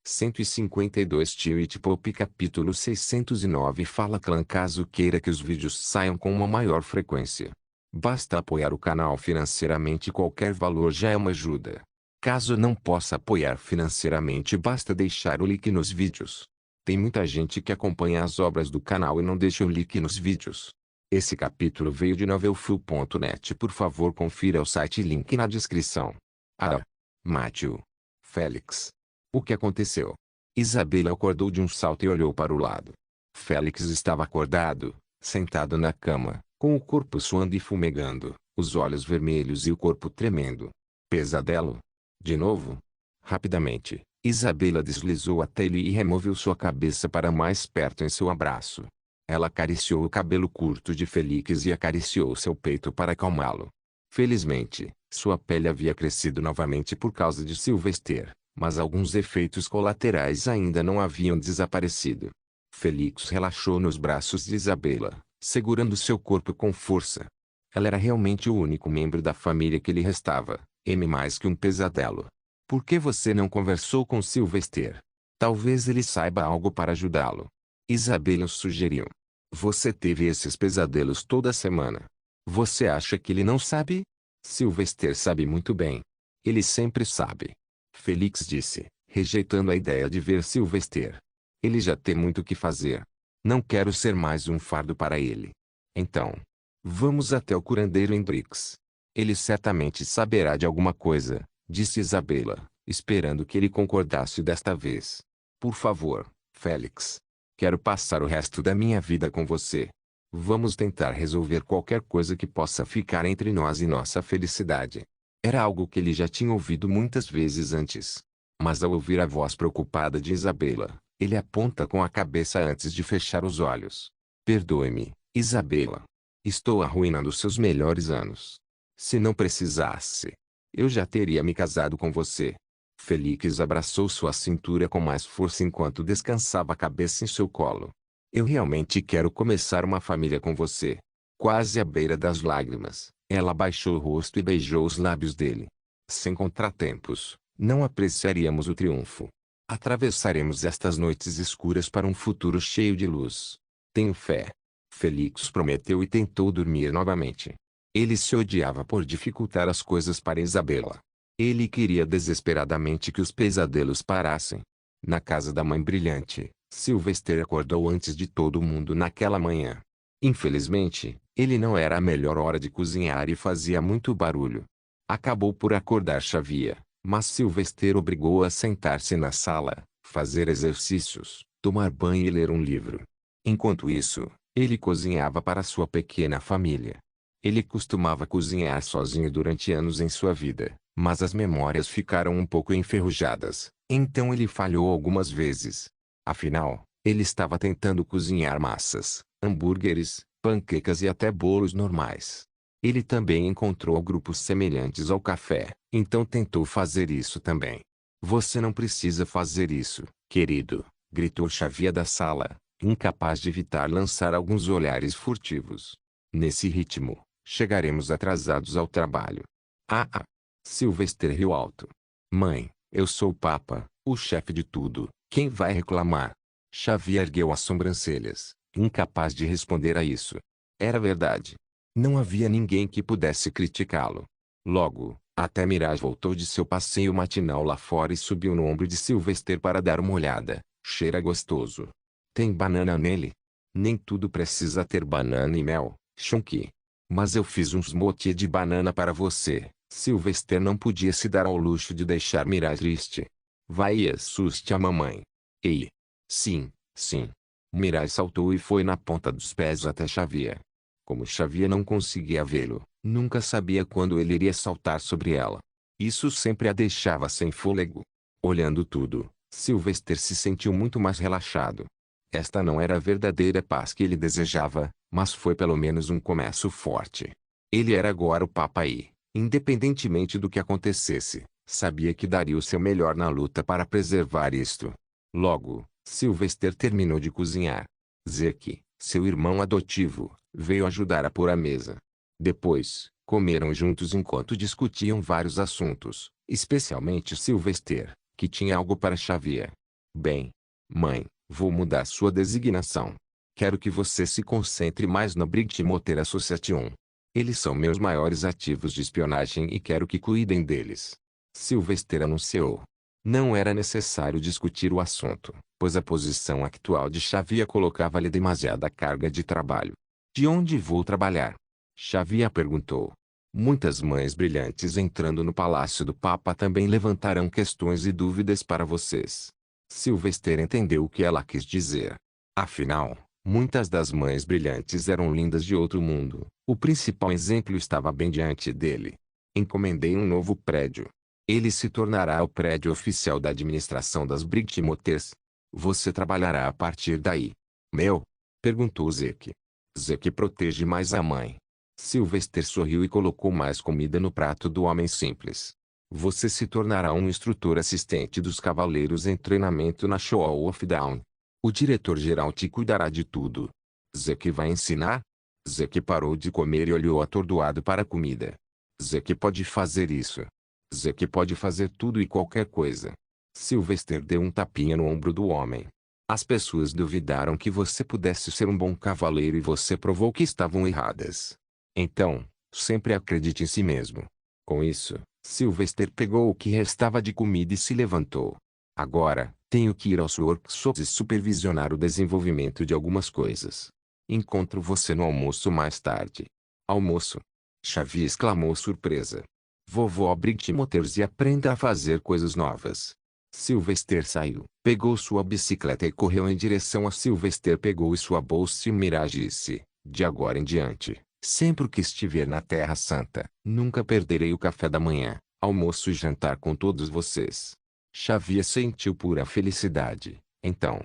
152 Tweet Pop Capítulo 609 Fala Clã. Caso queira que os vídeos saiam com uma maior frequência, basta apoiar o canal financeiramente. Qualquer valor já é uma ajuda. Caso não possa apoiar financeiramente, basta deixar o like nos vídeos. Tem muita gente que acompanha as obras do canal e não deixa o like nos vídeos. Esse capítulo veio de novelfull.net. Por favor, confira o site, link na descrição. Matthew. Félix. O que aconteceu? Isabela acordou de um salto e olhou para o lado. Félix estava acordado, sentado na cama, com o corpo suando e fumegando, os olhos vermelhos e o corpo tremendo. Pesadelo? De novo? Rapidamente, Isabela deslizou até ele e removeu sua cabeça para mais perto em seu abraço. Ela acariciou o cabelo curto de Félix e acariciou seu peito para acalmá-lo. Felizmente, sua pele havia crescido novamente por causa de Sylvester, mas alguns efeitos colaterais ainda não haviam desaparecido. Félix relaxou nos braços de Isabela, segurando seu corpo com força. Ela era realmente o único membro da família que lhe restava, mais que um pesadelo. Por que você não conversou com Sylvester? Talvez ele saiba algo para ajudá-lo. Isabela sugeriu. Você teve esses pesadelos toda semana. Você acha que ele não sabe? Sylvester sabe muito bem. Ele sempre sabe. Félix disse, rejeitando a ideia de ver Sylvester. Ele já tem muito o que fazer. Não quero ser mais um fardo para ele. Então, vamos até o curandeiro Hendrix. Ele certamente saberá de alguma coisa, disse Isabela, esperando que ele concordasse desta vez. Por favor, Félix. Quero passar o resto da minha vida com você. Vamos tentar resolver qualquer coisa que possa ficar entre nós e nossa felicidade. Era algo que ele já tinha ouvido muitas vezes antes. Mas ao ouvir a voz preocupada de Isabela, ele aponta com a cabeça antes de fechar os olhos. Perdoe-me, Isabela. Estou arruinando seus melhores anos. Se não precisasse, eu já teria me casado com você. Félix abraçou sua cintura com mais força enquanto descansava a cabeça em seu colo. Eu realmente quero começar uma família com você. Quase à beira das lágrimas, ela baixou o rosto e beijou os lábios dele. Sem contratempos, não apreciaríamos o triunfo. Atravessaremos estas noites escuras para um futuro cheio de luz. Tenho fé. Félix prometeu e tentou dormir novamente. Ele se odiava por dificultar as coisas para Isabela. Ele queria desesperadamente que os pesadelos parassem. Na casa da mãe brilhante, Sylvester acordou antes de todo mundo naquela manhã. Infelizmente, ele não era a melhor hora de cozinhar e fazia muito barulho. Acabou por acordar Xavier, mas Sylvester obrigou-o a sentar-se na sala, fazer exercícios, tomar banho e ler um livro. Enquanto isso, ele cozinhava para sua pequena família. Ele costumava cozinhar sozinho durante anos em sua vida, mas as memórias ficaram um pouco enferrujadas, então ele falhou algumas vezes. Afinal, ele estava tentando cozinhar massas, hambúrgueres, panquecas e até bolos normais. Ele também encontrou grupos semelhantes ao café, então tentou fazer isso também. Você não precisa fazer isso, querido, gritou Xavier da sala, incapaz de evitar lançar alguns olhares furtivos. Nesse ritmo, chegaremos atrasados ao trabalho. Sylvester riu alto. Mãe, eu sou o Papa, o chefe de tudo, quem vai reclamar? Xavier ergueu as sobrancelhas, incapaz de responder a isso. Era verdade. Não havia ninguém que pudesse criticá-lo. Logo, até Mirage voltou de seu passeio matinal lá fora e subiu no ombro de Sylvester para dar uma olhada. Cheira gostoso. Tem banana nele? Nem tudo precisa ter banana e mel, Chunky. Mas eu fiz um smoothie de banana para você. Sylvester não podia se dar ao luxo de deixar Mirage triste. Vai e assuste a mamãe. Ei. Sim, sim. Mirage saltou e foi na ponta dos pés até Xavier. Como Xavier não conseguia vê-lo, nunca sabia quando ele iria saltar sobre ela. Isso sempre a deixava sem fôlego. Olhando tudo, Sylvester se sentiu muito mais relaxado. Esta não era a verdadeira paz que ele desejava, mas foi pelo menos um começo forte. Ele era agora o Papa e, independentemente do que acontecesse, sabia que daria o seu melhor na luta para preservar isto. Logo, Sylvester terminou de cozinhar. Zeke, seu irmão adotivo, veio ajudar a pôr a mesa. Depois, comeram juntos enquanto discutiam vários assuntos, especialmente Sylvester, que tinha algo para Xavier. Bem, mãe, vou mudar sua designação. Quero que você se concentre mais na Bridgemotor Association. Eles são meus maiores ativos de espionagem e quero que cuidem deles. Sylvester anunciou. Não era necessário discutir o assunto, pois a posição atual de Xavier colocava-lhe demasiada carga de trabalho. De onde vou trabalhar? Xavier perguntou. Muitas mães brilhantes entrando no palácio do Papa também levantarão questões e dúvidas para vocês. Sylvester entendeu o que ela quis dizer. Afinal, muitas das mães brilhantes eram lindas de outro mundo. O principal exemplo estava bem diante dele. Encomendei um novo prédio. Ele se tornará o prédio oficial da administração das Bridgemotors. Você trabalhará a partir daí. Meu? Perguntou Zeke. Zeke protege mais a mãe. Sylvester sorriu e colocou mais comida no prato do homem simples. Você se tornará um instrutor assistente dos cavaleiros em treinamento na Show of Down. O diretor-geral te cuidará de tudo. Zeke vai ensinar? Zeke parou de comer e olhou atordoado para a comida. Zeke pode fazer isso. Zeke pode fazer tudo e qualquer coisa. Sylvester deu um tapinha no ombro do homem. As pessoas duvidaram que você pudesse ser um bom cavaleiro e você provou que estavam erradas. Então, sempre acredite em si mesmo. Com isso, Sylvester pegou o que restava de comida e se levantou. Agora, tenho que ir aos workshops e supervisionar o desenvolvimento de algumas coisas. Encontro você no almoço mais tarde. Almoço? Xavier exclamou surpresa. Vovó Bridgemotors e aprenda a fazer coisas novas. Sylvester saiu, pegou sua bicicleta e correu em direção a Sylvester pegou sua bolsa e Mirage disse, de agora em diante, sempre que estiver na Terra Santa, nunca perderei o café da manhã, almoço e jantar com todos vocês. Xavier sentiu pura felicidade. Então,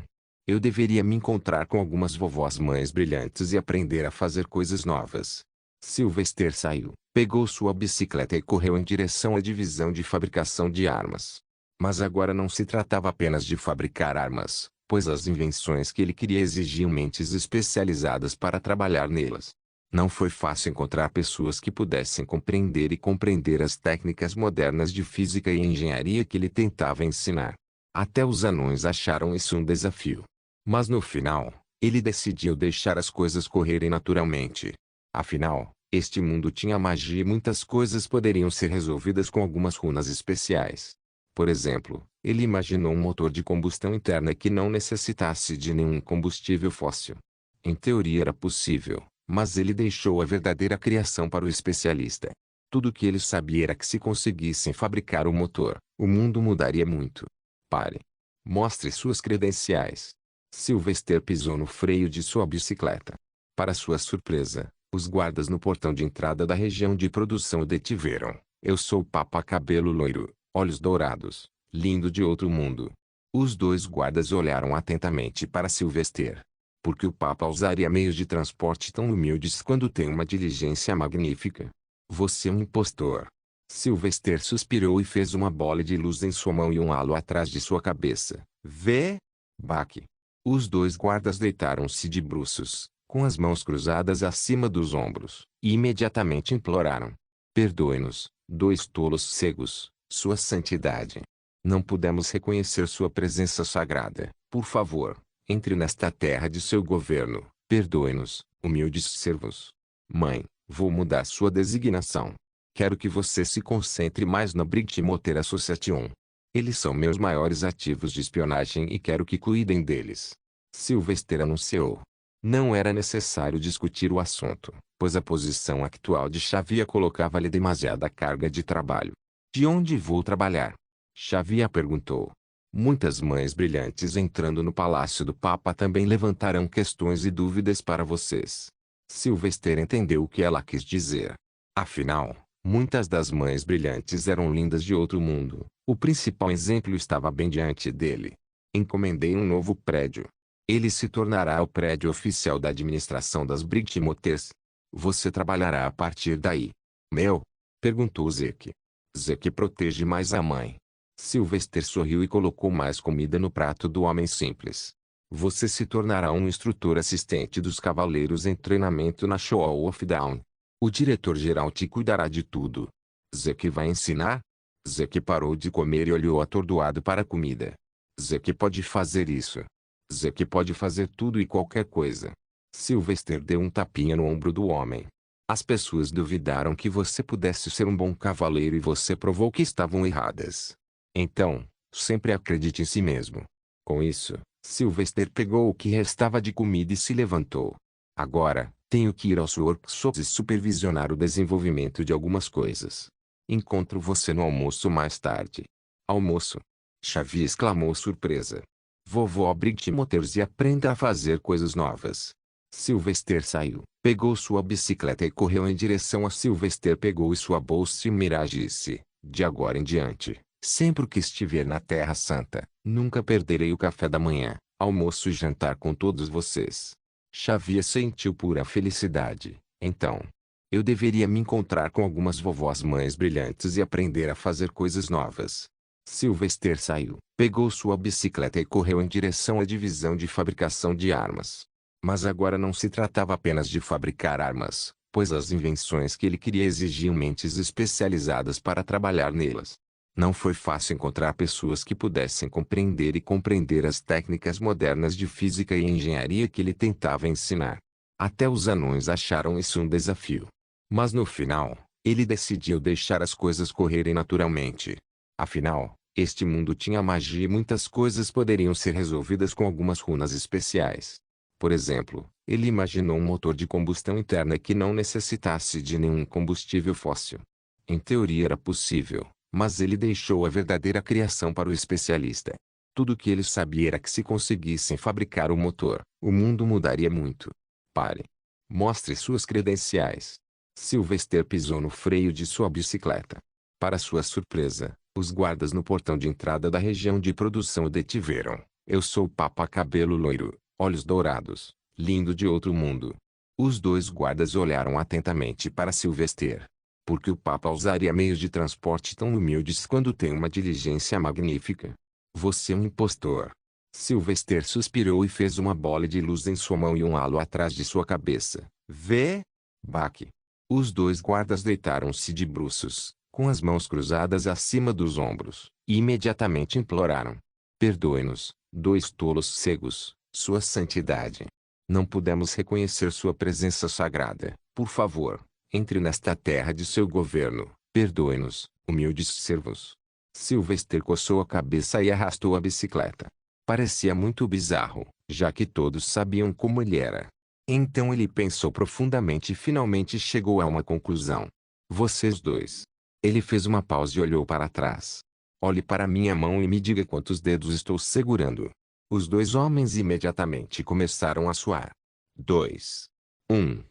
eu deveria me encontrar com algumas vovós mães brilhantes e aprender a fazer coisas novas. Sylvester saiu, pegou sua bicicleta e correu em direção à divisão de fabricação de armas. Mas agora não se tratava apenas de fabricar armas, pois as invenções que ele queria exigiam mentes especializadas para trabalhar nelas. Não foi fácil encontrar pessoas que pudessem compreender as técnicas modernas de física e engenharia que ele tentava ensinar. Até os anões acharam isso um desafio. Mas no final, ele decidiu deixar as coisas correrem naturalmente. Afinal, este mundo tinha magia e muitas coisas poderiam ser resolvidas com algumas runas especiais. Por exemplo, ele imaginou um motor de combustão interna que não necessitasse de nenhum combustível fóssil. Em teoria era possível, mas ele deixou a verdadeira criação para o especialista. Tudo o que ele sabia era que se conseguissem fabricar o motor, o mundo mudaria muito. Pare. Mostre suas credenciais. Sylvester pisou no freio de sua bicicleta. Para sua surpresa, os guardas no portão de entrada da região de produção o detiveram. Eu sou o Papa Cabelo Loiro, olhos dourados, lindo de outro mundo. Os dois guardas olharam atentamente para Sylvester. Porque o Papa usaria meios de transporte tão humildes quando tem uma diligência magnífica? Você é um impostor. Sylvester suspirou e fez uma bola de luz em sua mão e um halo atrás de sua cabeça. Vê? Baque. Os dois guardas deitaram-se de bruços, com as mãos cruzadas acima dos ombros, e imediatamente imploraram. Perdoe-nos, dois tolos cegos, Sua Santidade. Não pudemos reconhecer sua presença sagrada. Por favor, entre nesta terra de seu governo. Perdoe-nos, humildes servos. Mãe, vou mudar sua designação. Quero que você se concentre mais na Bridgemotor Association. Eles são meus maiores ativos de espionagem e quero que cuidem deles. Sylvester anunciou. Não era necessário discutir o assunto, pois a posição atual de Xavier colocava-lhe demasiada carga de trabalho. De onde vou trabalhar? Xavier perguntou. Muitas mães brilhantes entrando no palácio do Papa também levantarão questões e dúvidas para vocês. Sylvester entendeu o que ela quis dizer. Afinal, muitas das mães brilhantes eram lindas de outro mundo. O principal exemplo estava bem diante dele. Encomendei um novo prédio. Ele se tornará o prédio oficial da administração das Bridgemotors. Você trabalhará a partir daí. Meu? Perguntou Zeke. Zeke protege mais a mãe. Sylvester sorriu e colocou mais comida no prato do homem simples. Você se tornará um instrutor assistente dos cavaleiros em treinamento na Show of Down. O diretor-geral te cuidará de tudo. Zeke vai ensinar? Zeke parou de comer e olhou atordoado para a comida. Zeke pode fazer isso. Zeke pode fazer tudo e qualquer coisa. Sylvester deu um tapinha no ombro do homem. As pessoas duvidaram que você pudesse ser um bom cavaleiro e você provou que estavam erradas. Então, sempre acredite em si mesmo. Com isso, Sylvester pegou o que restava de comida e se levantou. Agora, tenho que ir aos workshops e supervisionar o desenvolvimento de algumas coisas. Encontro você no almoço mais tarde. Almoço? Xavier exclamou surpresa. Vovó Brigitte Motors e aprenda a fazer coisas novas. Sylvester saiu, pegou sua bicicleta e correu em direção a Sylvester pegou sua bolsa e Mirage disse, de agora em diante, sempre que estiver na Terra Santa, nunca perderei o café da manhã, almoço e jantar com todos vocês. Xavier sentiu pura felicidade. Então, eu deveria me encontrar com algumas vovós mães brilhantes e aprender a fazer coisas novas. Sylvester saiu, pegou sua bicicleta e correu em direção à divisão de fabricação de armas. Mas agora não se tratava apenas de fabricar armas, pois as invenções que ele queria exigiam mentes especializadas para trabalhar nelas. Não foi fácil encontrar pessoas que pudessem compreender as técnicas modernas de física e engenharia que ele tentava ensinar. Até os anões acharam isso um desafio. Mas no final, ele decidiu deixar as coisas correrem naturalmente. Afinal, este mundo tinha magia e muitas coisas poderiam ser resolvidas com algumas runas especiais. Por exemplo, ele imaginou um motor de combustão interna que não necessitasse de nenhum combustível fóssil. Em teoria era possível, mas ele deixou a verdadeira criação para o especialista. Tudo o que ele sabia era que se conseguissem fabricar o motor, o mundo mudaria muito. Pare. Mostre suas credenciais. Sylvester pisou no freio de sua bicicleta. Para sua surpresa, os guardas no portão de entrada da região de produção o detiveram. Eu sou o Papa Cabelo Loiro, olhos dourados, lindo de outro mundo. Os dois guardas olharam atentamente para Sylvester. Por que o Papa usaria meios de transporte tão humildes quando tem uma diligência magnífica? Você é um impostor. Sylvester suspirou e fez uma bola de luz em sua mão e um halo atrás de sua cabeça. Vê? Baque. Os dois guardas deitaram-se de bruços, com as mãos cruzadas acima dos ombros, e imediatamente imploraram. Perdoe-nos, dois tolos cegos, Sua Santidade. Não pudemos reconhecer sua presença sagrada. Por favor, entre nesta terra de seu governo. Perdoe-nos, humildes servos. Sylvester coçou a cabeça e arrastou a bicicleta. Parecia muito bizarro, já que todos sabiam como ele era. Então ele pensou profundamente e finalmente chegou a uma conclusão. Vocês dois. Ele fez uma pausa e olhou para trás. Olhe para minha mão e me diga quantos dedos estou segurando. Os dois homens imediatamente começaram a suar. 2. 1.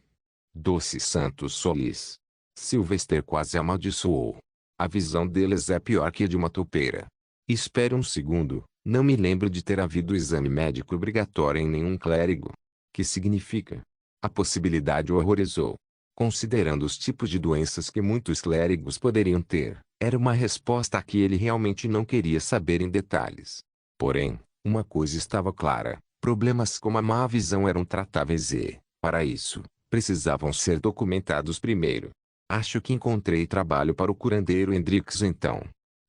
Doce Santo Solis. Sylvester quase amaldiçoou. A visão deles é pior que a de uma toupeira. Espere um segundo, não me lembro de ter havido exame médico obrigatório em nenhum clérigo. Que significa? A possibilidade o horrorizou. Considerando os tipos de doenças que muitos clérigos poderiam ter, era uma resposta a que ele realmente não queria saber em detalhes. Porém, uma coisa estava clara, problemas como a má visão eram tratáveis e, para isso, precisavam ser documentados primeiro. Acho que encontrei trabalho para o curandeiro Hendrix então.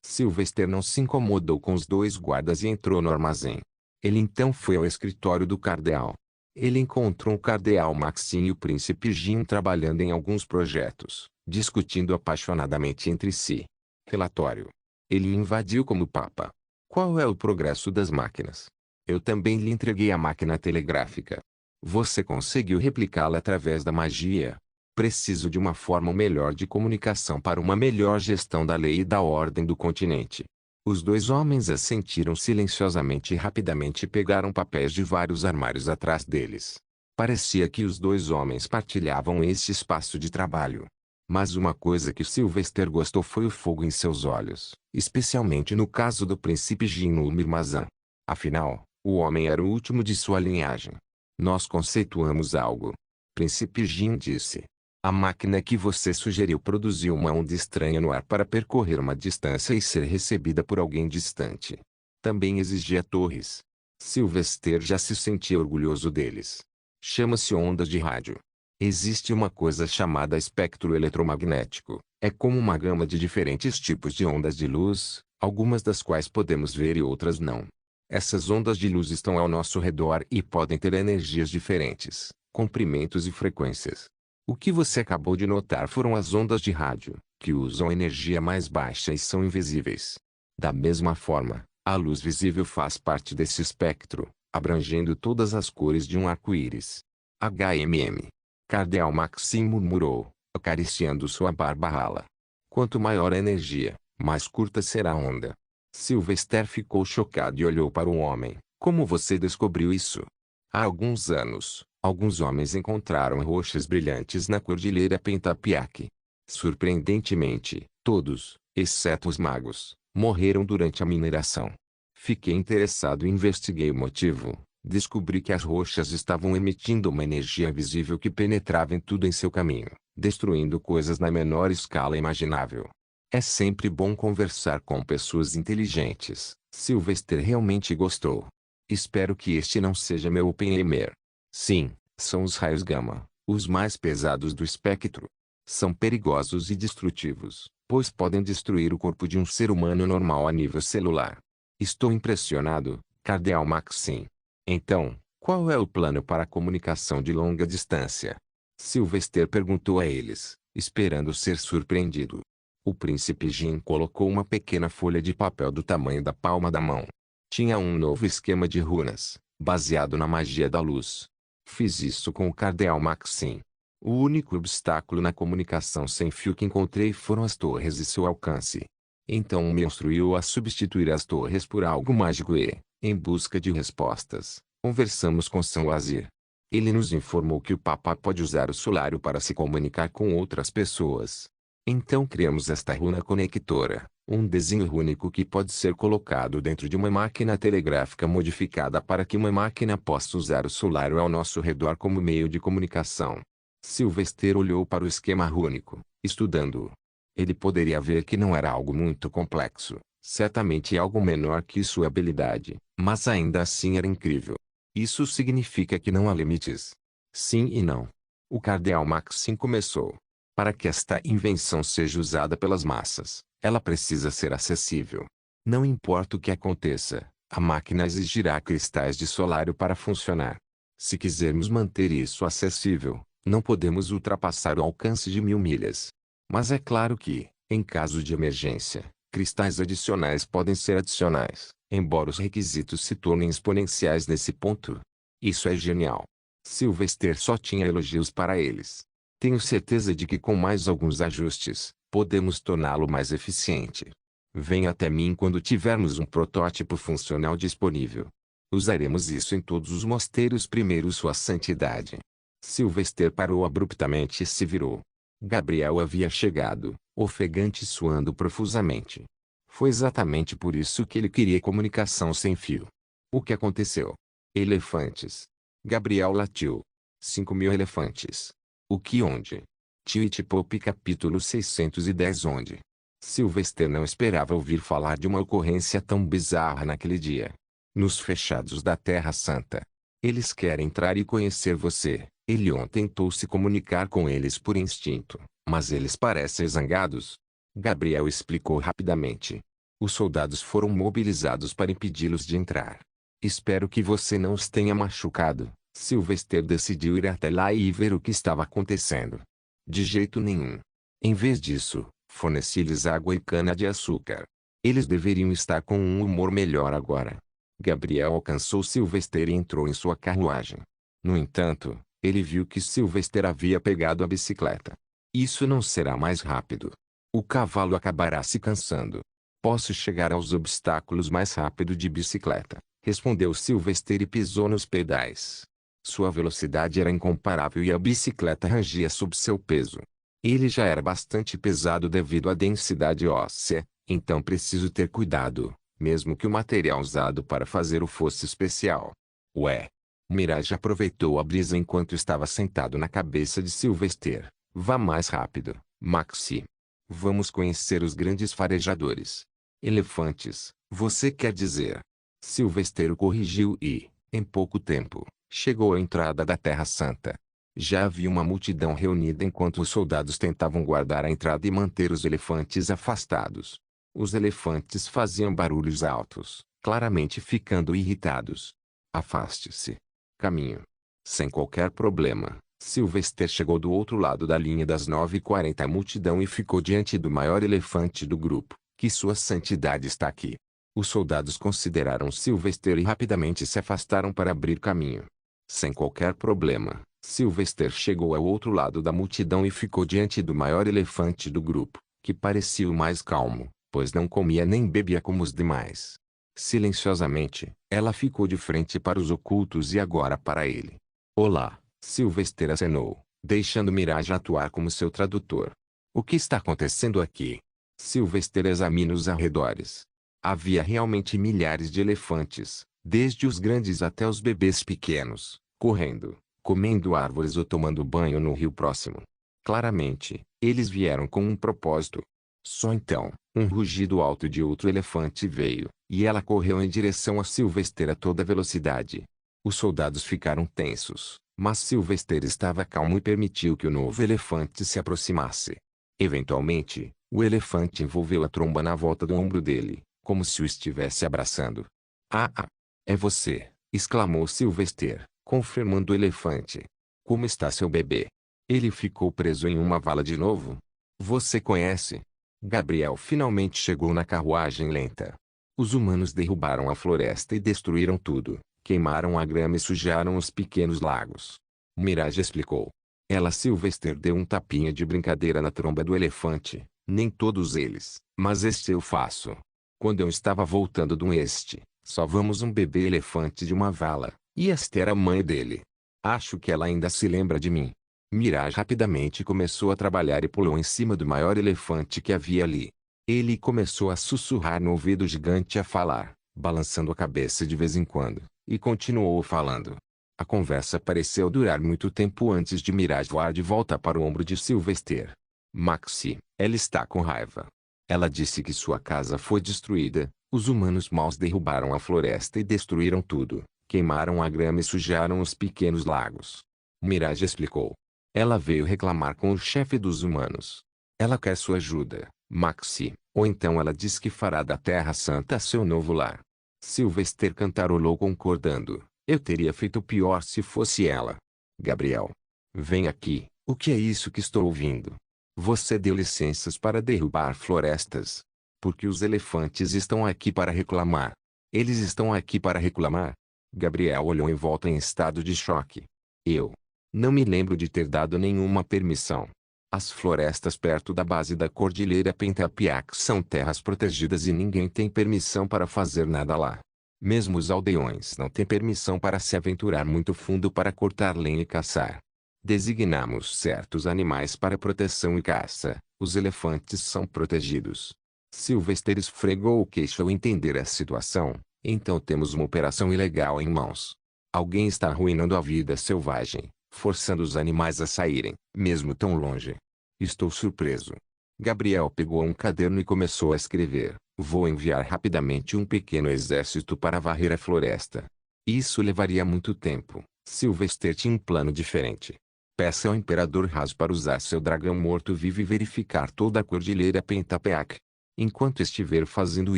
Sylvester não se incomodou com os dois guardas e entrou no armazém. Ele então foi ao escritório do cardeal. Ele encontrou o cardeal Maxim e o príncipe Jim trabalhando em alguns projetos, discutindo apaixonadamente entre si. Relatório. Ele invadiu como papa. Qual é o progresso das máquinas? Eu também lhe entreguei a máquina telegráfica. Você conseguiu replicá-la através da magia? Preciso de uma forma melhor de comunicação para uma melhor gestão da lei e da ordem do continente. Os dois homens assentiram silenciosamente e rapidamente pegaram papéis de vários armários atrás deles. Parecia que os dois homens partilhavam este espaço de trabalho. Mas uma coisa que Sylvester gostou foi o fogo em seus olhos, especialmente no caso do príncipe Jin Mirmazan. Afinal, o homem era o último de sua linhagem. Nós conceituamos algo. Príncipe Jin disse. A máquina que você sugeriu produziu uma onda estranha no ar para percorrer uma distância e ser recebida por alguém distante. Também exigia torres. Sylvester já se sentia orgulhoso deles. Chama-se ondas de rádio. Existe uma coisa chamada espectro eletromagnético. É como uma gama de diferentes tipos de ondas de luz, algumas das quais podemos ver e outras não. Essas ondas de luz estão ao nosso redor e podem ter energias diferentes, comprimentos e frequências. O que você acabou de notar foram as ondas de rádio, que usam energia mais baixa e são invisíveis. Da mesma forma, a luz visível faz parte desse espectro, abrangendo todas as cores de um arco-íris. HMM. Cardeal Maxim murmurou, acariciando sua barba rala. Quanto maior a energia, mais curta será a onda. Sylvester ficou chocado e olhou para o homem. Como você descobriu isso? Há alguns anos, alguns homens encontraram rochas brilhantes na cordilheira Pentapiaque. Surpreendentemente, todos, exceto os magos, morreram durante a mineração. Fiquei interessado e investiguei o motivo. Descobri que as rochas estavam emitindo uma energia invisível que penetrava em tudo em seu caminho, destruindo coisas na menor escala imaginável. É sempre bom conversar com pessoas inteligentes. Sylvester realmente gostou. Espero que este não seja meu Oppenheimer. Sim, são os raios gama, os mais pesados do espectro. São perigosos e destrutivos, pois podem destruir o corpo de um ser humano normal a nível celular. Estou impressionado, Cardeal Maxim. Então, qual é o plano para a comunicação de longa distância? Sylvester perguntou a eles, esperando ser surpreendido. O príncipe Jin colocou uma pequena folha de papel do tamanho da palma da mão. Tinha um novo esquema de runas, baseado na magia da luz. Fiz isso com o Cardeal Maxim. O único obstáculo na comunicação sem fio que encontrei foram as torres e seu alcance. Então me instruiu a substituir as torres por algo mágico e, em busca de respostas, conversamos com São Wazir. Ele nos informou que o Papa pode usar o solário para se comunicar com outras pessoas. Então criamos esta runa conectora, um desenho único que pode ser colocado dentro de uma máquina telegráfica modificada para que uma máquina possa usar o solário ao nosso redor como meio de comunicação. Sylvester olhou para o esquema rúnico, estudando-o. Ele poderia ver que não era algo muito complexo, certamente algo menor que sua habilidade, mas ainda assim era incrível. Isso significa que não há limites. Sim e não. O Cardeal Maxim começou. Para que esta invenção seja usada pelas massas, ela precisa ser acessível. Não importa o que aconteça, a máquina exigirá cristais de solário para funcionar. Se quisermos manter isso acessível, não podemos ultrapassar o alcance de 1000 milhas. Mas é claro que, em caso de emergência, cristais adicionais podem ser adicionais, embora os requisitos se tornem exponenciais nesse ponto. Isso é genial. Sylvester só tinha elogios para eles. Tenho certeza de que com mais alguns ajustes, podemos torná-lo mais eficiente. Venha até mim quando tivermos um protótipo funcional disponível. Usaremos isso em todos os mosteiros primeiro Sua Santidade. Sylvester parou abruptamente e se virou. Gabriel havia chegado, ofegante e suando profusamente. Foi exatamente por isso que ele queria comunicação sem fio. O que aconteceu? Elefantes. Gabriel latiu. 5.000 elefantes. O que onde? Tio-e-Pop capítulo 610 onde? Sylvester não esperava ouvir falar de uma ocorrência tão bizarra naquele dia. Nos fechados da Terra Santa. Eles querem entrar e conhecer você. Elion tentou se comunicar com eles por instinto, mas eles parecem zangados. Gabriel explicou rapidamente. Os soldados foram mobilizados para impedi-los de entrar. Espero que você não os tenha machucado. Sylvester decidiu ir até lá e ver o que estava acontecendo. De jeito nenhum. Em vez disso, forneci-lhes água e cana-de-açúcar. Eles deveriam estar com um humor melhor agora. Gabriel alcançou Sylvester e entrou em sua carruagem. No entanto, ele viu que Sylvester havia pegado a bicicleta. Isso não será mais rápido. O cavalo acabará se cansando. Posso chegar aos obstáculos mais rápido de bicicleta, respondeu Sylvester e pisou nos pedais. Sua velocidade era incomparável e a bicicleta rangia sob seu peso. Ele já era bastante pesado devido à densidade óssea, então preciso ter cuidado, mesmo que o material usado para fazer-o fosse especial. Ué! Mirage aproveitou a brisa enquanto estava sentado na cabeça de Sylvester. Vá mais rápido, Maxi. Vamos conhecer os grandes farejadores. Elefantes, você quer dizer? Sylvester o corrigiu e, em pouco tempo, chegou à entrada da Terra Santa. Já havia uma multidão reunida enquanto os soldados tentavam guardar a entrada e manter os elefantes afastados. Os elefantes faziam barulhos altos, claramente ficando irritados. Afaste-se. Caminho. Sem qualquer problema, Sylvester chegou do outro lado da linha das 9h40 a multidão e ficou diante do maior elefante do grupo. Que sua santidade está aqui. Os soldados consideraram Sylvester e rapidamente se afastaram para abrir caminho. Sem qualquer problema, Sylvester chegou ao outro lado da multidão e ficou diante do maior elefante do grupo, que parecia o mais calmo, pois não comia nem bebia como os demais. Silenciosamente, ela ficou de frente para os ocultos e agora para ele. Olá, Sylvester acenou, deixando Mirage atuar como seu tradutor. O que está acontecendo aqui? Sylvester examina os arredores. Havia realmente milhares de elefantes, desde os grandes até os bebês pequenos, correndo, comendo árvores ou tomando banho no rio próximo. Claramente, eles vieram com um propósito. Só então, um rugido alto de outro elefante veio, e ela correu em direção a Sylvester a toda velocidade. Os soldados ficaram tensos, mas Sylvester estava calmo e permitiu que o novo elefante se aproximasse. Eventualmente, o elefante envolveu a tromba na volta do ombro dele, como se o estivesse abraçando. Ah! É você! Exclamou Sylvester, confirmando o elefante. Como está seu bebê? Ele ficou preso em uma vala de novo? Você conhece? Gabriel finalmente chegou na carruagem lenta. Os humanos derrubaram a floresta e destruíram tudo, queimaram a grama e sujaram os pequenos lagos. Mirage explicou. Ela Sylvester deu um tapinha de brincadeira na tromba do elefante. Nem todos eles, mas este eu faço. Quando eu estava voltando do oeste, salvamos um bebê elefante de uma vala, e esta era a mãe dele. Acho que ela ainda se lembra de mim. Mirage rapidamente começou a trabalhar e pulou em cima do maior elefante que havia ali. Ele começou a sussurrar no ouvido gigante e a falar, balançando a cabeça de vez em quando, e continuou falando. A conversa pareceu durar muito tempo antes de Mirage voar de volta para o ombro de Sylvester. Maxi, ela está com raiva. Ela disse que sua casa foi destruída, os humanos maus derrubaram a floresta e destruíram tudo, queimaram a grama e sujaram os pequenos lagos. Mirage explicou. Ela veio reclamar com o chefe dos humanos. Ela quer sua ajuda, Maxi, ou então ela diz que fará da Terra Santa seu novo lar. Sylvester cantarolou concordando. Eu teria feito pior se fosse ela. Gabriel. Vem aqui, o que é isso que estou ouvindo? Você deu licenças para derrubar florestas. Porque os elefantes estão aqui para reclamar. Eles estão aqui para reclamar? Gabriel olhou em volta em estado de choque. Eu não me lembro de ter dado nenhuma permissão. As florestas perto da base da Cordilheira Pentapiac são terras protegidas e ninguém tem permissão para fazer nada lá. Mesmo os aldeões não têm permissão para se aventurar muito fundo para cortar lenha e caçar. Designamos certos animais para proteção e caça. Os elefantes são protegidos. Sylvester esfregou o queixo ao entender a situação. Então temos uma operação ilegal em mãos. Alguém está arruinando a vida selvagem, forçando os animais a saírem, mesmo tão longe. Estou surpreso. Gabriel pegou um caderno e começou a escrever. Vou enviar rapidamente um pequeno exército para varrer a floresta. Isso levaria muito tempo. Sylvester tinha um plano diferente. Peça ao Imperador Haas para usar seu dragão morto-vivo e verificar toda a Cordilheira Pentapiac. Enquanto estiver fazendo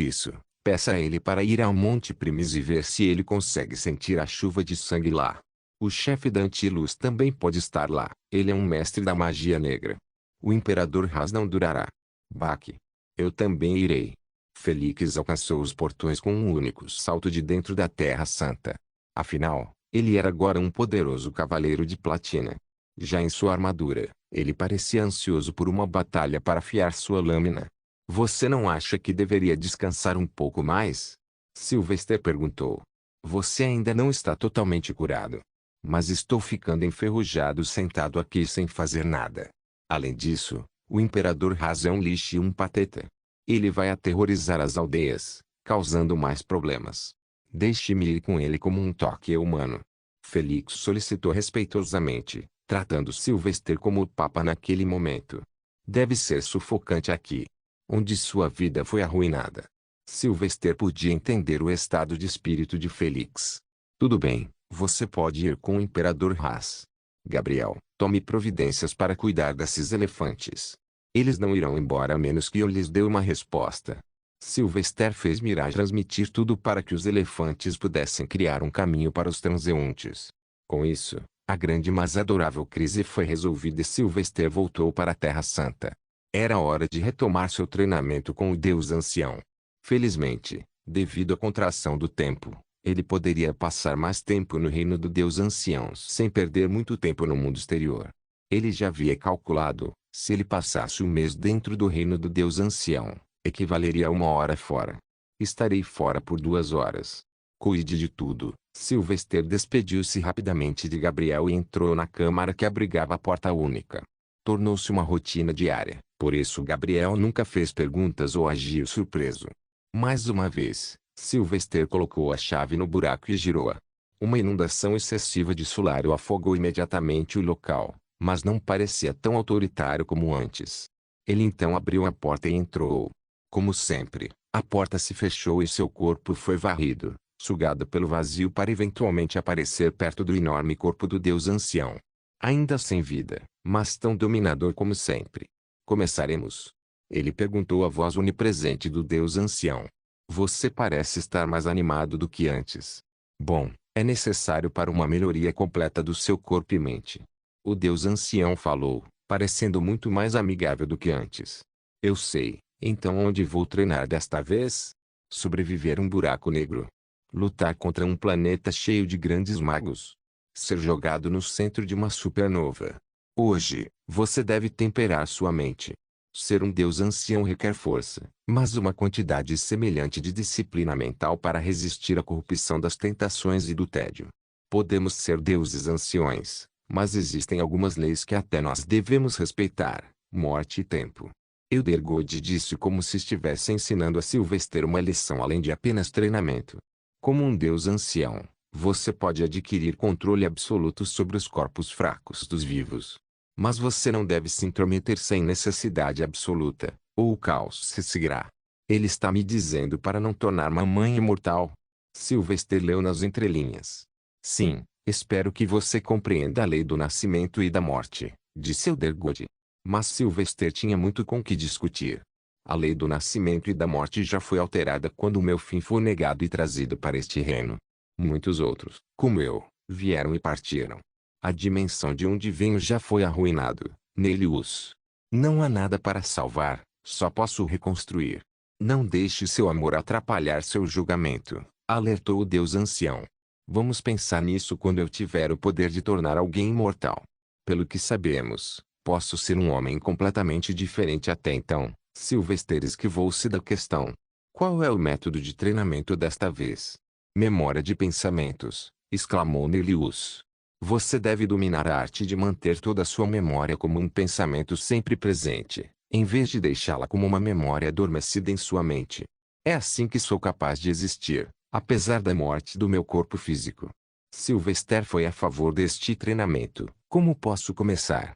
isso, peça a ele para ir ao Monte Primis e ver se ele consegue sentir a chuva de sangue lá. O chefe da Antilus também pode estar lá. Ele é um mestre da magia negra. O Imperador Haas não durará. Baque. Eu também irei. Felix alcançou os portões com um único salto de dentro da Terra Santa. Afinal, ele era agora um poderoso cavaleiro de platina. Já em sua armadura, ele parecia ansioso por uma batalha para afiar sua lâmina. Você não acha que deveria descansar um pouco mais? Sylvester perguntou. Você ainda não está totalmente curado. Mas estou ficando enferrujado sentado aqui sem fazer nada. Além disso, o Imperador Haas é um lixo e um pateta. Ele vai aterrorizar as aldeias, causando mais problemas. Deixe-me ir com ele como um toque humano. Felix solicitou respeitosamente, tratando Sylvester como o Papa naquele momento. Deve ser sufocante aqui, onde sua vida foi arruinada. Sylvester podia entender o estado de espírito de Felix. Tudo bem, você pode ir com o Imperador Haas. Gabriel, tome providências para cuidar desses elefantes. Eles não irão embora a menos que eu lhes dê uma resposta. Sylvester fez Mirage transmitir tudo para que os elefantes pudessem criar um caminho para os transeuntes. Com isso, a grande mas adorável crise foi resolvida e Sylvester voltou para a Terra Santa. Era hora de retomar seu treinamento com o Deus Ancião. Felizmente, devido à contração do tempo, ele poderia passar mais tempo no reino do Deus Ancião sem perder muito tempo no mundo exterior. Ele já havia calculado, se ele passasse um mês dentro do reino do Deus Ancião, equivaleria a 1 hora fora. Estarei fora por 2 horas. Cuide de tudo. Sylvester despediu-se rapidamente de Gabriel e entrou na câmara que abrigava a porta única. Tornou-se uma rotina diária, por isso Gabriel nunca fez perguntas ou agiu surpreso. Mais uma vez, Sylvester colocou a chave no buraco e girou-a. Uma inundação excessiva de solário afogou imediatamente o local, mas não parecia tão autoritário como antes. Ele então abriu a porta e entrou. Como sempre, a porta se fechou e seu corpo foi varrido, sugado pelo vazio para eventualmente aparecer perto do enorme corpo do Deus Ancião. Ainda sem vida, mas tão dominador como sempre. Começaremos? Ele perguntou à voz onipresente do Deus Ancião. Você parece estar mais animado do que antes. Bom, é necessário para uma melhoria completa do seu corpo e mente. O Deus Ancião falou, parecendo muito mais amigável do que antes. Eu sei, então onde vou treinar desta vez? Sobreviver um buraco negro. Lutar contra um planeta cheio de grandes magos. Ser jogado no centro de uma supernova. Hoje, você deve temperar sua mente. Ser um Deus Ancião requer força, mas uma quantidade semelhante de disciplina mental para resistir à corrupção das tentações e do tédio. Podemos ser deuses anciões, mas existem algumas leis que até nós devemos respeitar: morte e tempo. Eldergood disse como se estivesse ensinando a Sylvester uma lição além de apenas treinamento. Como um Deus Ancião, você pode adquirir controle absoluto sobre os corpos fracos dos vivos. Mas você não deve se intrometer sem necessidade absoluta, ou o caos se seguirá. Ele está me dizendo para não tornar mamãe imortal. Sylvester leu nas entrelinhas. Sim, espero que você compreenda a lei do nascimento e da morte, disse Eldergood. Mas Sylvester tinha muito com que discutir. A lei do nascimento e da morte já foi alterada quando o meu fim foi negado e trazido para este reino. Muitos outros, como eu, vieram e partiram. A dimensão de onde venho já foi arruinado, Nelius. Não há nada para salvar, só posso reconstruir. Não deixe seu amor atrapalhar seu julgamento, alertou o Deus Ancião. Vamos pensar nisso quando eu tiver o poder de tornar alguém imortal. Pelo que sabemos, posso ser um homem completamente diferente até então. Sylvester esquivou-se da questão. Qual é o método de treinamento desta vez? Memória de pensamentos, exclamou Nelius. Você deve dominar a arte de manter toda a sua memória como um pensamento sempre presente, em vez de deixá-la como uma memória adormecida em sua mente. É assim que sou capaz de existir, apesar da morte do meu corpo físico. Sylvester foi a favor deste treinamento. Como posso começar?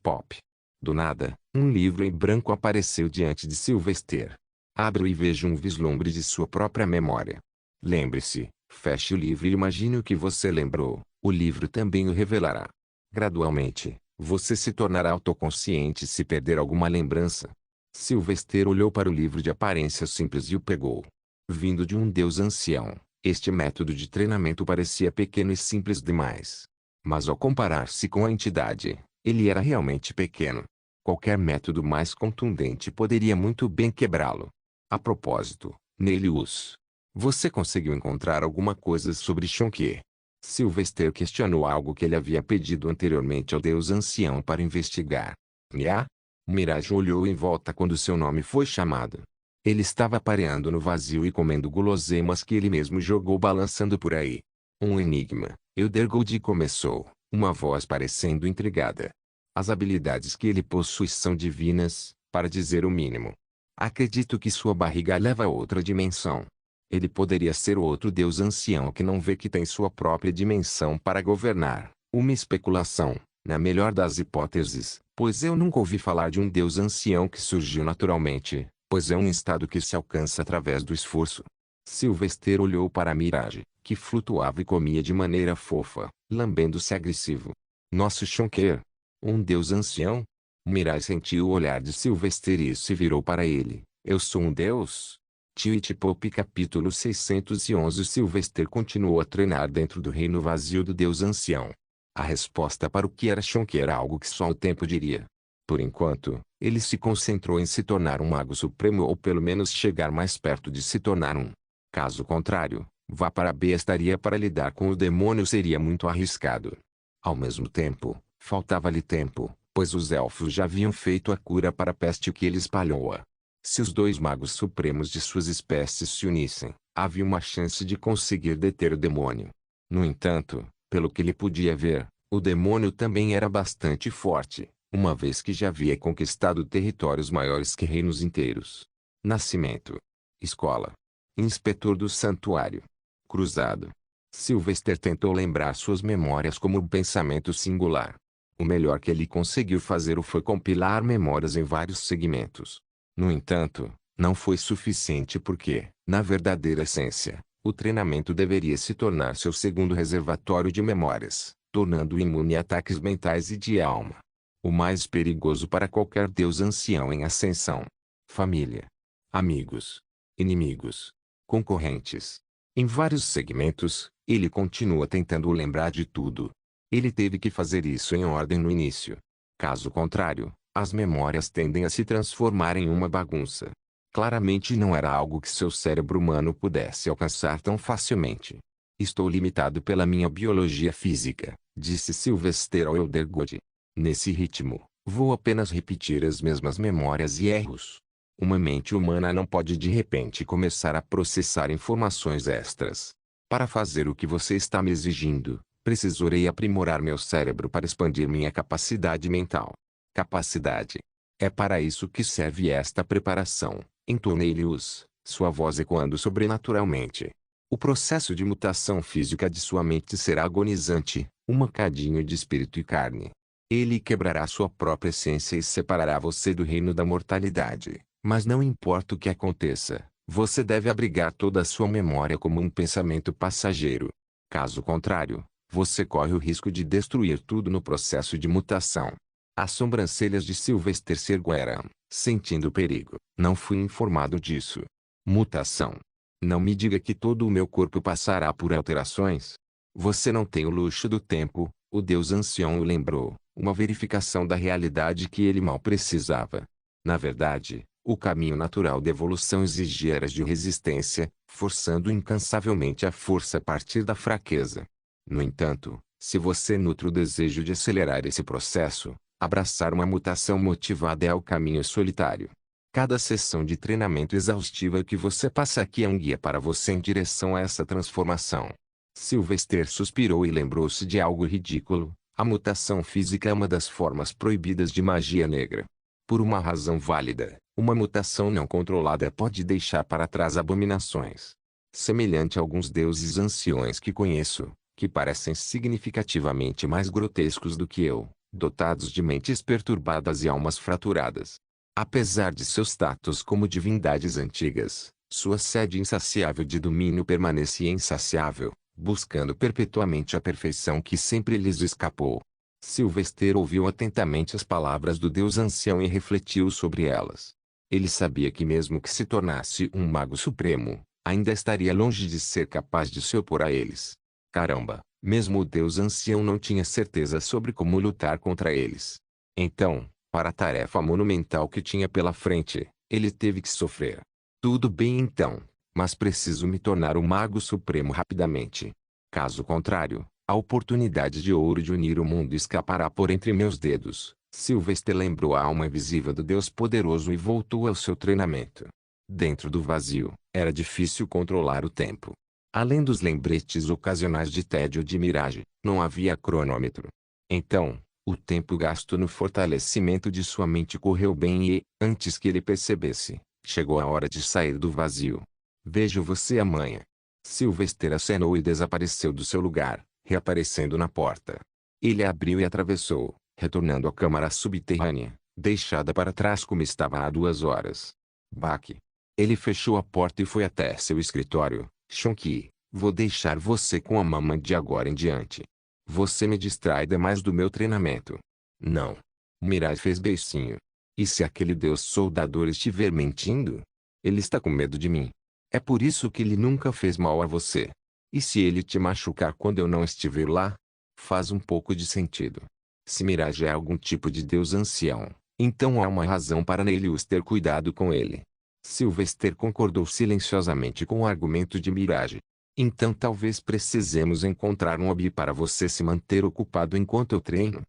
Pop. Do nada, um livro em branco apareceu diante de Sylvester. Abra-o e veja um vislumbre de sua própria memória. Lembre-se, feche o livro e imagine o que você lembrou. O livro também o revelará. Gradualmente, você se tornará autoconsciente se perder alguma lembrança. Sylvester olhou para o livro de aparência simples e o pegou. Vindo de um Deus Ancião, este método de treinamento parecia pequeno e simples demais. Mas ao comparar-se com a entidade, ele era realmente pequeno. Qualquer método mais contundente poderia muito bem quebrá-lo. A propósito, Nelius, você conseguiu encontrar alguma coisa sobre Shonke? Sylvester questionou algo que ele havia pedido anteriormente ao Deus Ancião para investigar. Nha? Mirage olhou em volta quando seu nome foi chamado. Ele estava pareando no vazio e comendo guloseimas que ele mesmo jogou balançando por aí. Um enigma, Eldergood começou, uma voz parecendo intrigada. As habilidades que ele possui são divinas, para dizer o mínimo. Acredito que sua barriga leva a outra dimensão. Ele poderia ser outro Deus Ancião que não vê que tem sua própria dimensão para governar. Uma especulação, na melhor das hipóteses, pois eu nunca ouvi falar de um Deus Ancião que surgiu naturalmente, pois é um estado que se alcança através do esforço. Sylvester olhou para a Mirage, que flutuava e comia de maneira fofa, lambendo-se agressivo. Nosso Shonker? Um Deus Ancião? Mirage sentiu o olhar de Sylvester e se virou para ele. Eu sou um Deus? Twitch Pop capítulo 611 Sylvester continuou a treinar dentro do reino vazio do Deus Ancião. A resposta para o que era Shonk era algo que só o tempo diria. Por enquanto, ele se concentrou em se tornar um mago supremo ou pelo menos chegar mais perto de se tornar um. Caso contrário, vá para B estaria para lidar com o demônio seria muito arriscado. Ao mesmo tempo, faltava-lhe tempo, pois os elfos já haviam feito a cura para a peste que ele espalhou-a. Se os dois magos supremos de suas espécies se unissem, havia uma chance de conseguir deter o demônio. No entanto, pelo que ele podia ver, o demônio também era bastante forte, uma vez que já havia conquistado territórios maiores que reinos inteiros. Nascimento. Escola. Inspetor do santuário. Cruzado. Sylvester tentou lembrar suas memórias como um pensamento singular. O melhor que ele conseguiu fazer foi compilar memórias em vários segmentos. No entanto, não foi suficiente porque, na verdadeira essência, o treinamento deveria se tornar seu segundo reservatório de memórias, tornando-o imune a ataques mentais e de alma. O mais perigoso para qualquer deus ancião em ascensão. Família. Amigos. Inimigos. Concorrentes. Em vários segmentos, ele continua tentando lembrar de tudo. Ele teve que fazer isso em ordem no início. Caso contrário, as memórias tendem a se transformar em uma bagunça. Claramente não era algo que seu cérebro humano pudesse alcançar tão facilmente. Estou limitado pela minha biologia física, disse Sylvester ao Eldergood. Nesse ritmo, vou apenas repetir as mesmas memórias e erros. Uma mente humana não pode de repente começar a processar informações extras. Para fazer o que você está me exigindo, precisarei aprimorar meu cérebro para expandir minha capacidade mental. Capacidade. É para isso que serve esta preparação, entonei-lhe-os, sua voz ecoando sobrenaturalmente. O processo de mutação física de sua mente será agonizante, um mancadinho de espírito e carne. Ele quebrará sua própria essência e separará você do reino da mortalidade. Mas não importa o que aconteça, você deve abrigar toda a sua memória como um pensamento passageiro. Caso contrário, você corre o risco de destruir tudo no processo de mutação. As sobrancelhas de Sylvester se ergueram, sentindo o perigo. Não fui informado disso. Mutação. Não me diga que todo o meu corpo passará por alterações. Você não tem o luxo do tempo, o Deus Ancião o lembrou, uma verificação da realidade que ele mal precisava. Na verdade, o caminho natural da evolução exigia eras de resistência, forçando incansavelmente a força a partir da fraqueza. No entanto, se você nutre o desejo de acelerar esse processo, abraçar uma mutação motivada é o caminho solitário. Cada sessão de treinamento exaustiva que você passa aqui é um guia para você em direção a essa transformação. Sylvester suspirou e lembrou-se de algo ridículo. A mutação física é uma das formas proibidas de magia negra. Por uma razão válida, uma mutação não controlada pode deixar para trás abominações. Semelhante a alguns deuses anciões que conheço, que parecem significativamente mais grotescos do que eu, dotados de mentes perturbadas e almas fraturadas. Apesar de seus status como divindades antigas, sua sede insaciável de domínio permanecia insaciável, buscando perpetuamente a perfeição que sempre lhes escapou. Sylvester ouviu atentamente as palavras do Deus Ancião e refletiu sobre elas. Ele sabia que mesmo que se tornasse um mago supremo, ainda estaria longe de ser capaz de se opor a eles. Caramba, mesmo o Deus Ancião não tinha certeza sobre como lutar contra eles. Então, para a tarefa monumental que tinha pela frente, ele teve que sofrer. Tudo bem então, mas preciso me tornar um mago supremo rapidamente. Caso contrário, a oportunidade de ouro de unir o mundo escapará por entre meus dedos. Sylvester lembrou a alma invisível do Deus poderoso e voltou ao seu treinamento. Dentro do vazio, era difícil controlar o tempo. Além dos lembretes ocasionais de tédio ou de miragem, não havia cronômetro. Então, o tempo gasto no fortalecimento de sua mente correu bem e, antes que ele percebesse, chegou a hora de sair do vazio. Vejo você amanhã. Sylvester acenou e desapareceu do seu lugar, reaparecendo na porta. Ele abriu e atravessou, retornando à câmara subterrânea, deixada para trás como estava há 2 horas. Baque. Ele fechou a porta e foi até seu escritório. Shonky, vou deixar você com a mamãe de agora em diante. Você me distrai demais do meu treinamento. Não. Mirai fez beicinho. E se aquele deus soldador estiver mentindo? Ele está com medo de mim. É por isso que ele nunca fez mal a você. E se ele te machucar quando eu não estiver lá? Faz um pouco de sentido. Se Mirage é algum tipo de deus ancião, então há uma razão para Nelius ter cuidado com ele. Sylvester concordou silenciosamente com o argumento de Mirage. Então talvez precisemos encontrar um hobby para você se manter ocupado enquanto eu treino.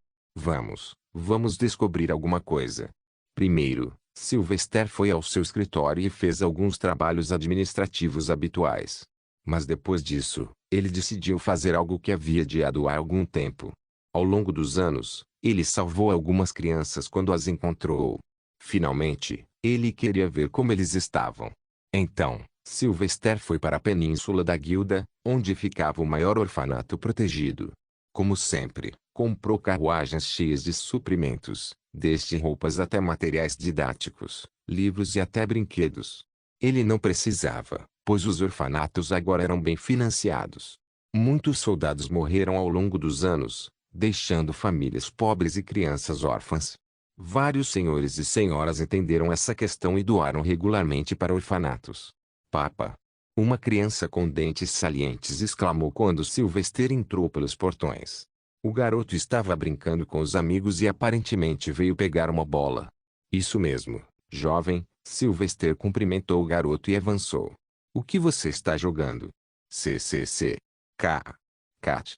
Vamos descobrir alguma coisa. Primeiro, Sylvester foi ao seu escritório e fez alguns trabalhos administrativos habituais. Mas depois disso, ele decidiu fazer algo que havia adiado há algum tempo. Ao longo dos anos, ele salvou algumas crianças quando as encontrou. Finalmente, ele queria ver como eles estavam. Então, Sylvester foi para a península da Guilda, onde ficava o maior orfanato protegido. Como sempre, comprou carruagens cheias de suprimentos, desde roupas até materiais didáticos, livros e até brinquedos. Ele não precisava, pois os orfanatos agora eram bem financiados. Muitos soldados morreram ao longo dos anos, deixando famílias pobres e crianças órfãs. Vários senhores e senhoras entenderam essa questão e doaram regularmente para orfanatos. Papa! Uma criança com dentes salientes exclamou quando Sylvester entrou pelos portões. O garoto estava brincando com os amigos e aparentemente veio pegar uma bola. Isso mesmo, jovem, Sylvester cumprimentou o garoto e avançou. O que você está jogando? CCC. Cat.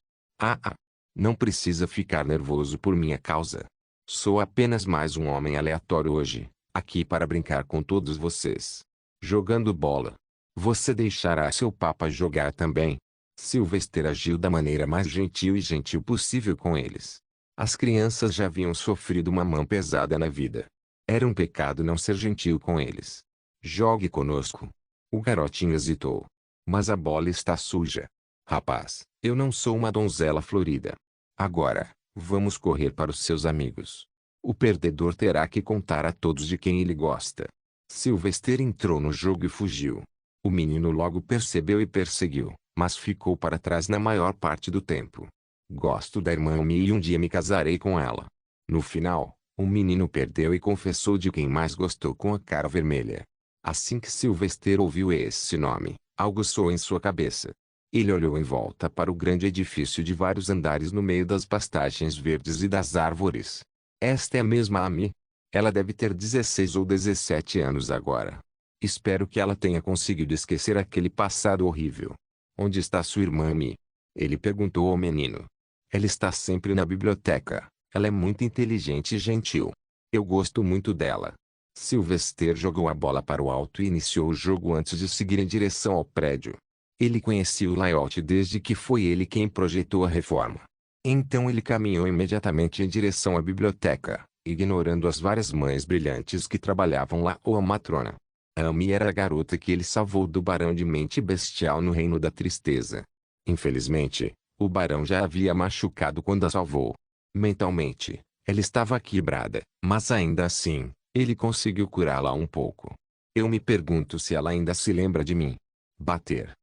Não precisa ficar nervoso por minha causa. Sou apenas mais um homem aleatório hoje, aqui para brincar com todos vocês. Jogando bola. Você deixará seu papa jogar também? Sylvester agiu da maneira mais gentil e gentil possível com eles. As crianças já haviam sofrido uma mão pesada na vida. Era um pecado não ser gentil com eles. Jogue conosco. O garotinho hesitou. Mas a bola está suja. Rapaz, eu não sou uma donzela florida. Agora, vamos correr para os seus amigos. O perdedor terá que contar a todos de quem ele gosta. Sylvester entrou no jogo e fugiu. O menino logo percebeu e perseguiu, mas ficou para trás na maior parte do tempo. Gosto da irmã Amy e um dia me casarei com ela. No final, o menino perdeu e confessou de quem mais gostou com a cara vermelha. Assim que Sylvester ouviu esse nome, algo soou em sua cabeça. Ele olhou em volta para o grande edifício de vários andares no meio das pastagens verdes e das árvores. Esta é a mesma Amy. Ela deve ter 16 ou 17 anos agora. Espero que ela tenha conseguido esquecer aquele passado horrível. Onde está sua irmã Amy? Ele perguntou ao menino. Ela está sempre na biblioteca. Ela é muito inteligente e gentil. Eu gosto muito dela. Sylvester jogou a bola para o alto e iniciou o jogo antes de seguir em direção ao prédio. Ele conhecia o layout desde que foi ele quem projetou a reforma. Então ele caminhou imediatamente em direção à biblioteca, ignorando as várias mães brilhantes que trabalhavam lá ou a matrona. Amy era a garota que ele salvou do barão de mente bestial no Reino da Tristeza. Infelizmente, o barão já a havia machucado quando a salvou. Mentalmente, ela estava quebrada, mas ainda assim, ele conseguiu curá-la um pouco. Eu me pergunto se ela ainda se lembra de mim. Bater.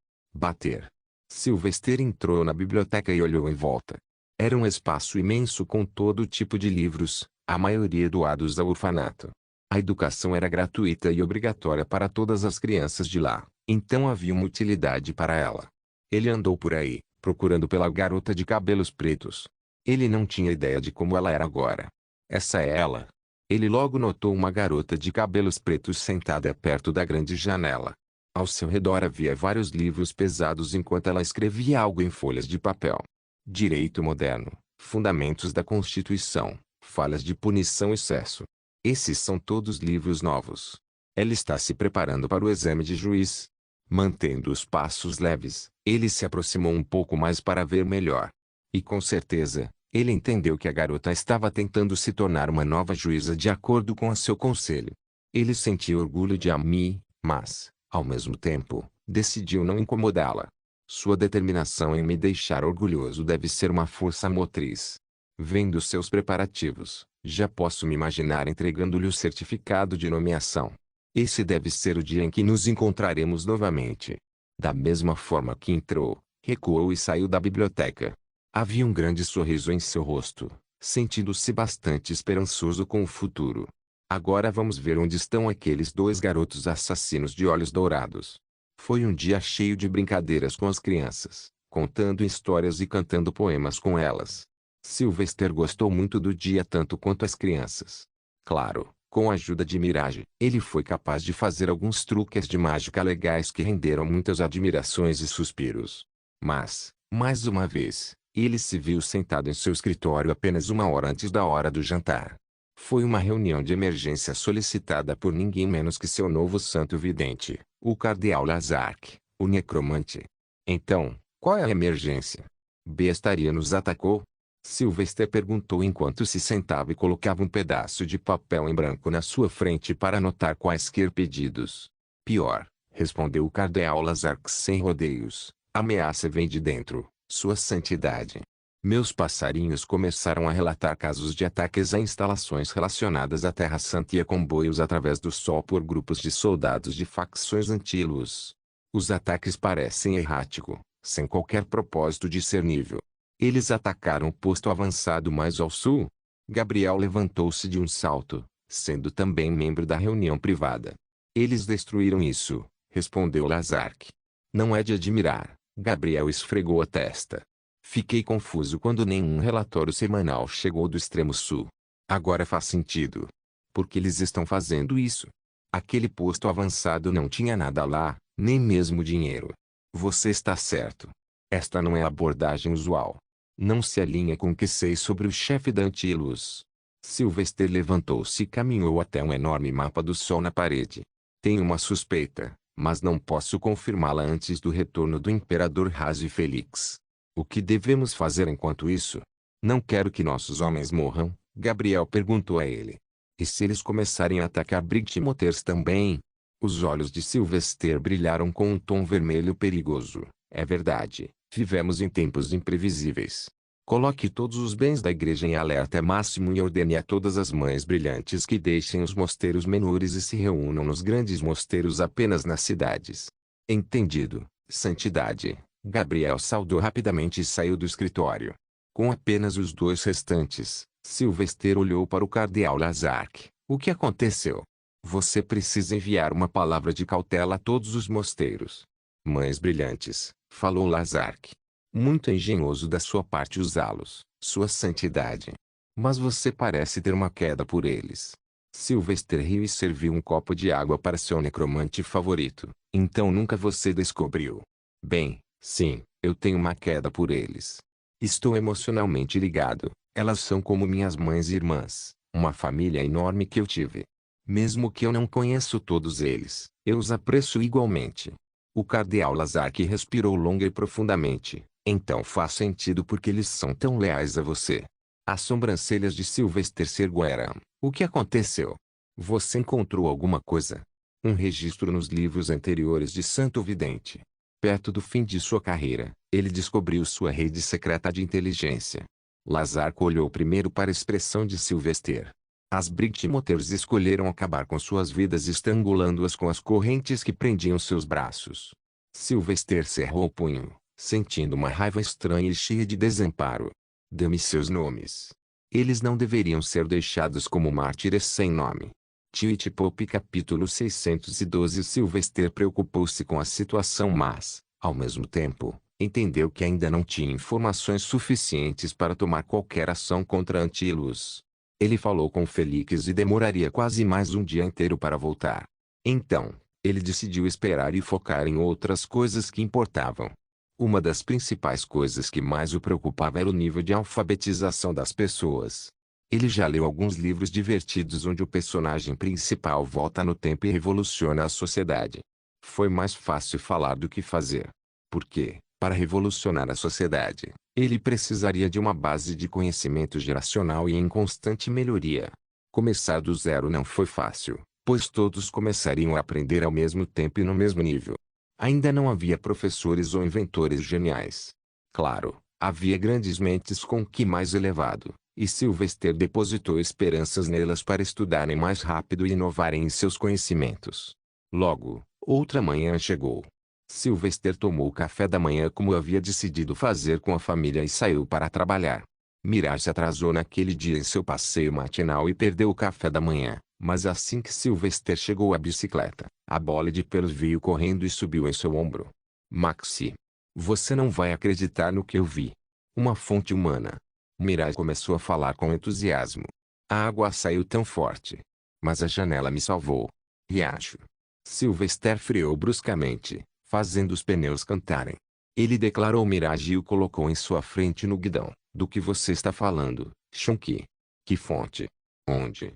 Sylvester entrou na biblioteca e olhou em volta. Era um espaço imenso com todo tipo de livros, a maioria doados ao orfanato. A educação era gratuita e obrigatória para todas as crianças de lá, então havia uma utilidade para ela. Ele andou por aí, procurando pela garota de cabelos pretos. Ele não tinha ideia de como ela era agora. Essa é ela. Ele logo notou uma garota de cabelos pretos sentada perto da grande janela. Ao seu redor havia vários livros pesados enquanto ela escrevia algo em folhas de papel. Direito moderno, fundamentos da Constituição, falhas de punição e excesso. Esses são todos livros novos. Ela está se preparando para o exame de juiz. Mantendo os passos leves, ele se aproximou um pouco mais para ver melhor. E com certeza, ele entendeu que a garota estava tentando se tornar uma nova juíza de acordo com seu conselho. Ele sentia orgulho de Amy, mas, ao mesmo tempo, decidiu não incomodá-la. Sua determinação em me deixar orgulhoso deve ser uma força motriz. Vendo seus preparativos, já posso me imaginar entregando-lhe o certificado de nomeação. Esse deve ser o dia em que nos encontraremos novamente. Da mesma forma que entrou, recuou e saiu da biblioteca. Havia um grande sorriso em seu rosto, sentindo-se bastante esperançoso com o futuro. Agora vamos ver onde estão aqueles dois garotos assassinos de olhos dourados. Foi um dia cheio de brincadeiras com as crianças, contando histórias e cantando poemas com elas. Sylvester gostou muito do dia tanto quanto as crianças. Claro, com a ajuda de Mirage, ele foi capaz de fazer alguns truques de mágica legais que renderam muitas admirações e suspiros. Mas, mais uma vez, ele se viu sentado em seu escritório apenas uma hora antes da hora do jantar. Foi uma reunião de emergência solicitada por ninguém menos que seu novo santo vidente, o cardeal Lazark, o necromante. Então, qual é a emergência? Bestaria nos atacou? Sylvester perguntou enquanto se sentava e colocava um pedaço de papel em branco na sua frente para anotar quaisquer pedidos. Pior, respondeu o cardeal Lazark sem rodeios, a ameaça vem de dentro, sua santidade. Meus passarinhos começaram a relatar casos de ataques a instalações relacionadas à Terra Santa e a comboios através do Sol por grupos de soldados de facções anti-luz. Os ataques parecem erráticos, sem qualquer propósito discernível. Eles atacaram o posto avançado mais ao sul? Gabriel levantou-se de um salto, sendo também membro da reunião privada. Eles destruíram isso, respondeu Lazark. Não é de admirar, Gabriel esfregou a testa. Fiquei confuso quando nenhum relatório semanal chegou do extremo sul. Agora faz sentido. Por que eles estão fazendo isso? Aquele posto avançado não tinha nada lá, nem mesmo dinheiro. Você está certo. Esta não é a abordagem usual. Não se alinha com o que sei sobre o chefe da Antilus. Sylvester levantou-se e caminhou até um enorme mapa do sol na parede. Tenho uma suspeita, mas não posso confirmá-la antes do retorno do Imperador Razi Felix. O que devemos fazer enquanto isso? Não quero que nossos homens morram, Gabriel perguntou a ele. E se eles começarem a atacar Brightmoters também? Os olhos de Sylvester brilharam com um tom vermelho perigoso. É verdade, vivemos em tempos imprevisíveis. Coloque todos os bens da igreja em alerta máximo e ordene a todas as mães brilhantes que deixem os mosteiros menores e se reúnam nos grandes mosteiros apenas nas cidades. Entendido, santidade. Gabriel saudou rapidamente e saiu do escritório. Com apenas os dois restantes, Sylvester olhou para o cardeal Lazark. O que aconteceu? Você precisa enviar uma palavra de cautela a todos os mosteiros. Mães brilhantes, falou Lazark. Muito engenhoso da sua parte usá-los, sua santidade. Mas você parece ter uma queda por eles. Sylvester riu e serviu um copo de água para seu necromante favorito. Então nunca você descobriu. Bem, sim, eu tenho uma queda por eles. Estou emocionalmente ligado. Elas são como minhas mães e irmãs, uma família enorme que eu tive. Mesmo que eu não conheço todos eles, eu os aprecio igualmente. O cardeal Lazark respirou longa e profundamente. Então faz sentido porque eles são tão leais a você. As sobrancelhas de Sylvester se ergueram. O que aconteceu? Você encontrou alguma coisa? Um registro nos livros anteriores de Santo Vidente. Perto do fim de sua carreira, ele descobriu sua rede secreta de inteligência. Lazark olhou primeiro para a expressão de Sylvester. As Brightmoters escolheram acabar com suas vidas estrangulando-as com as correntes que prendiam seus braços. Sylvester cerrou o punho, sentindo uma raiva estranha e cheia de desamparo. Dê-me seus nomes. Eles não deveriam ser deixados como mártires sem nome. Twitch Pop capítulo 612. Sylvester preocupou-se com a situação mas, ao mesmo tempo, entendeu que ainda não tinha informações suficientes para tomar qualquer ação contra Antilus. Ele falou com Felix e demoraria quase mais um dia inteiro para voltar. Então, ele decidiu esperar e focar em outras coisas que importavam. Uma das principais coisas que mais o preocupava era o nível de alfabetização das pessoas. Ele já leu alguns livros divertidos onde o personagem principal volta no tempo e revoluciona a sociedade. Foi mais fácil falar do que fazer. Porque, para revolucionar a sociedade, ele precisaria de uma base de conhecimento geracional e em constante melhoria. Começar do zero não foi fácil, pois todos começariam a aprender ao mesmo tempo e no mesmo nível. Ainda não havia professores ou inventores geniais. Claro, havia grandes mentes com QI mais elevado, e Sylvester depositou esperanças nelas para estudarem mais rápido e inovarem em seus conhecimentos. Logo, outra manhã chegou. Sylvester tomou o café da manhã como havia decidido fazer com a família e saiu para trabalhar. Mirage se atrasou naquele dia em seu passeio matinal e perdeu o café da manhã, Mas assim que Sylvester chegou à bicicleta, a bola de pelos veio correndo e subiu em seu ombro. Maxie, você não vai acreditar no que eu vi. Uma fonte humana. Mirage começou a falar com entusiasmo. A água saiu tão forte. Mas a janela me salvou. Riacho. Sylvester freou bruscamente, fazendo os pneus cantarem. Ele declarou Mirage e o colocou em sua frente no guidão. Do que você está falando, Chunky? Que fonte? Onde?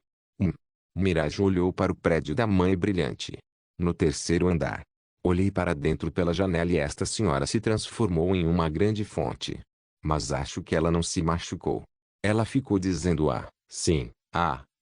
Mirage olhou para o prédio da Mãe Brilhante. No terceiro andar. Olhei para dentro pela janela e esta senhora se transformou em uma grande fonte. Mas acho que ela não se machucou. Ela ficou dizendo sim,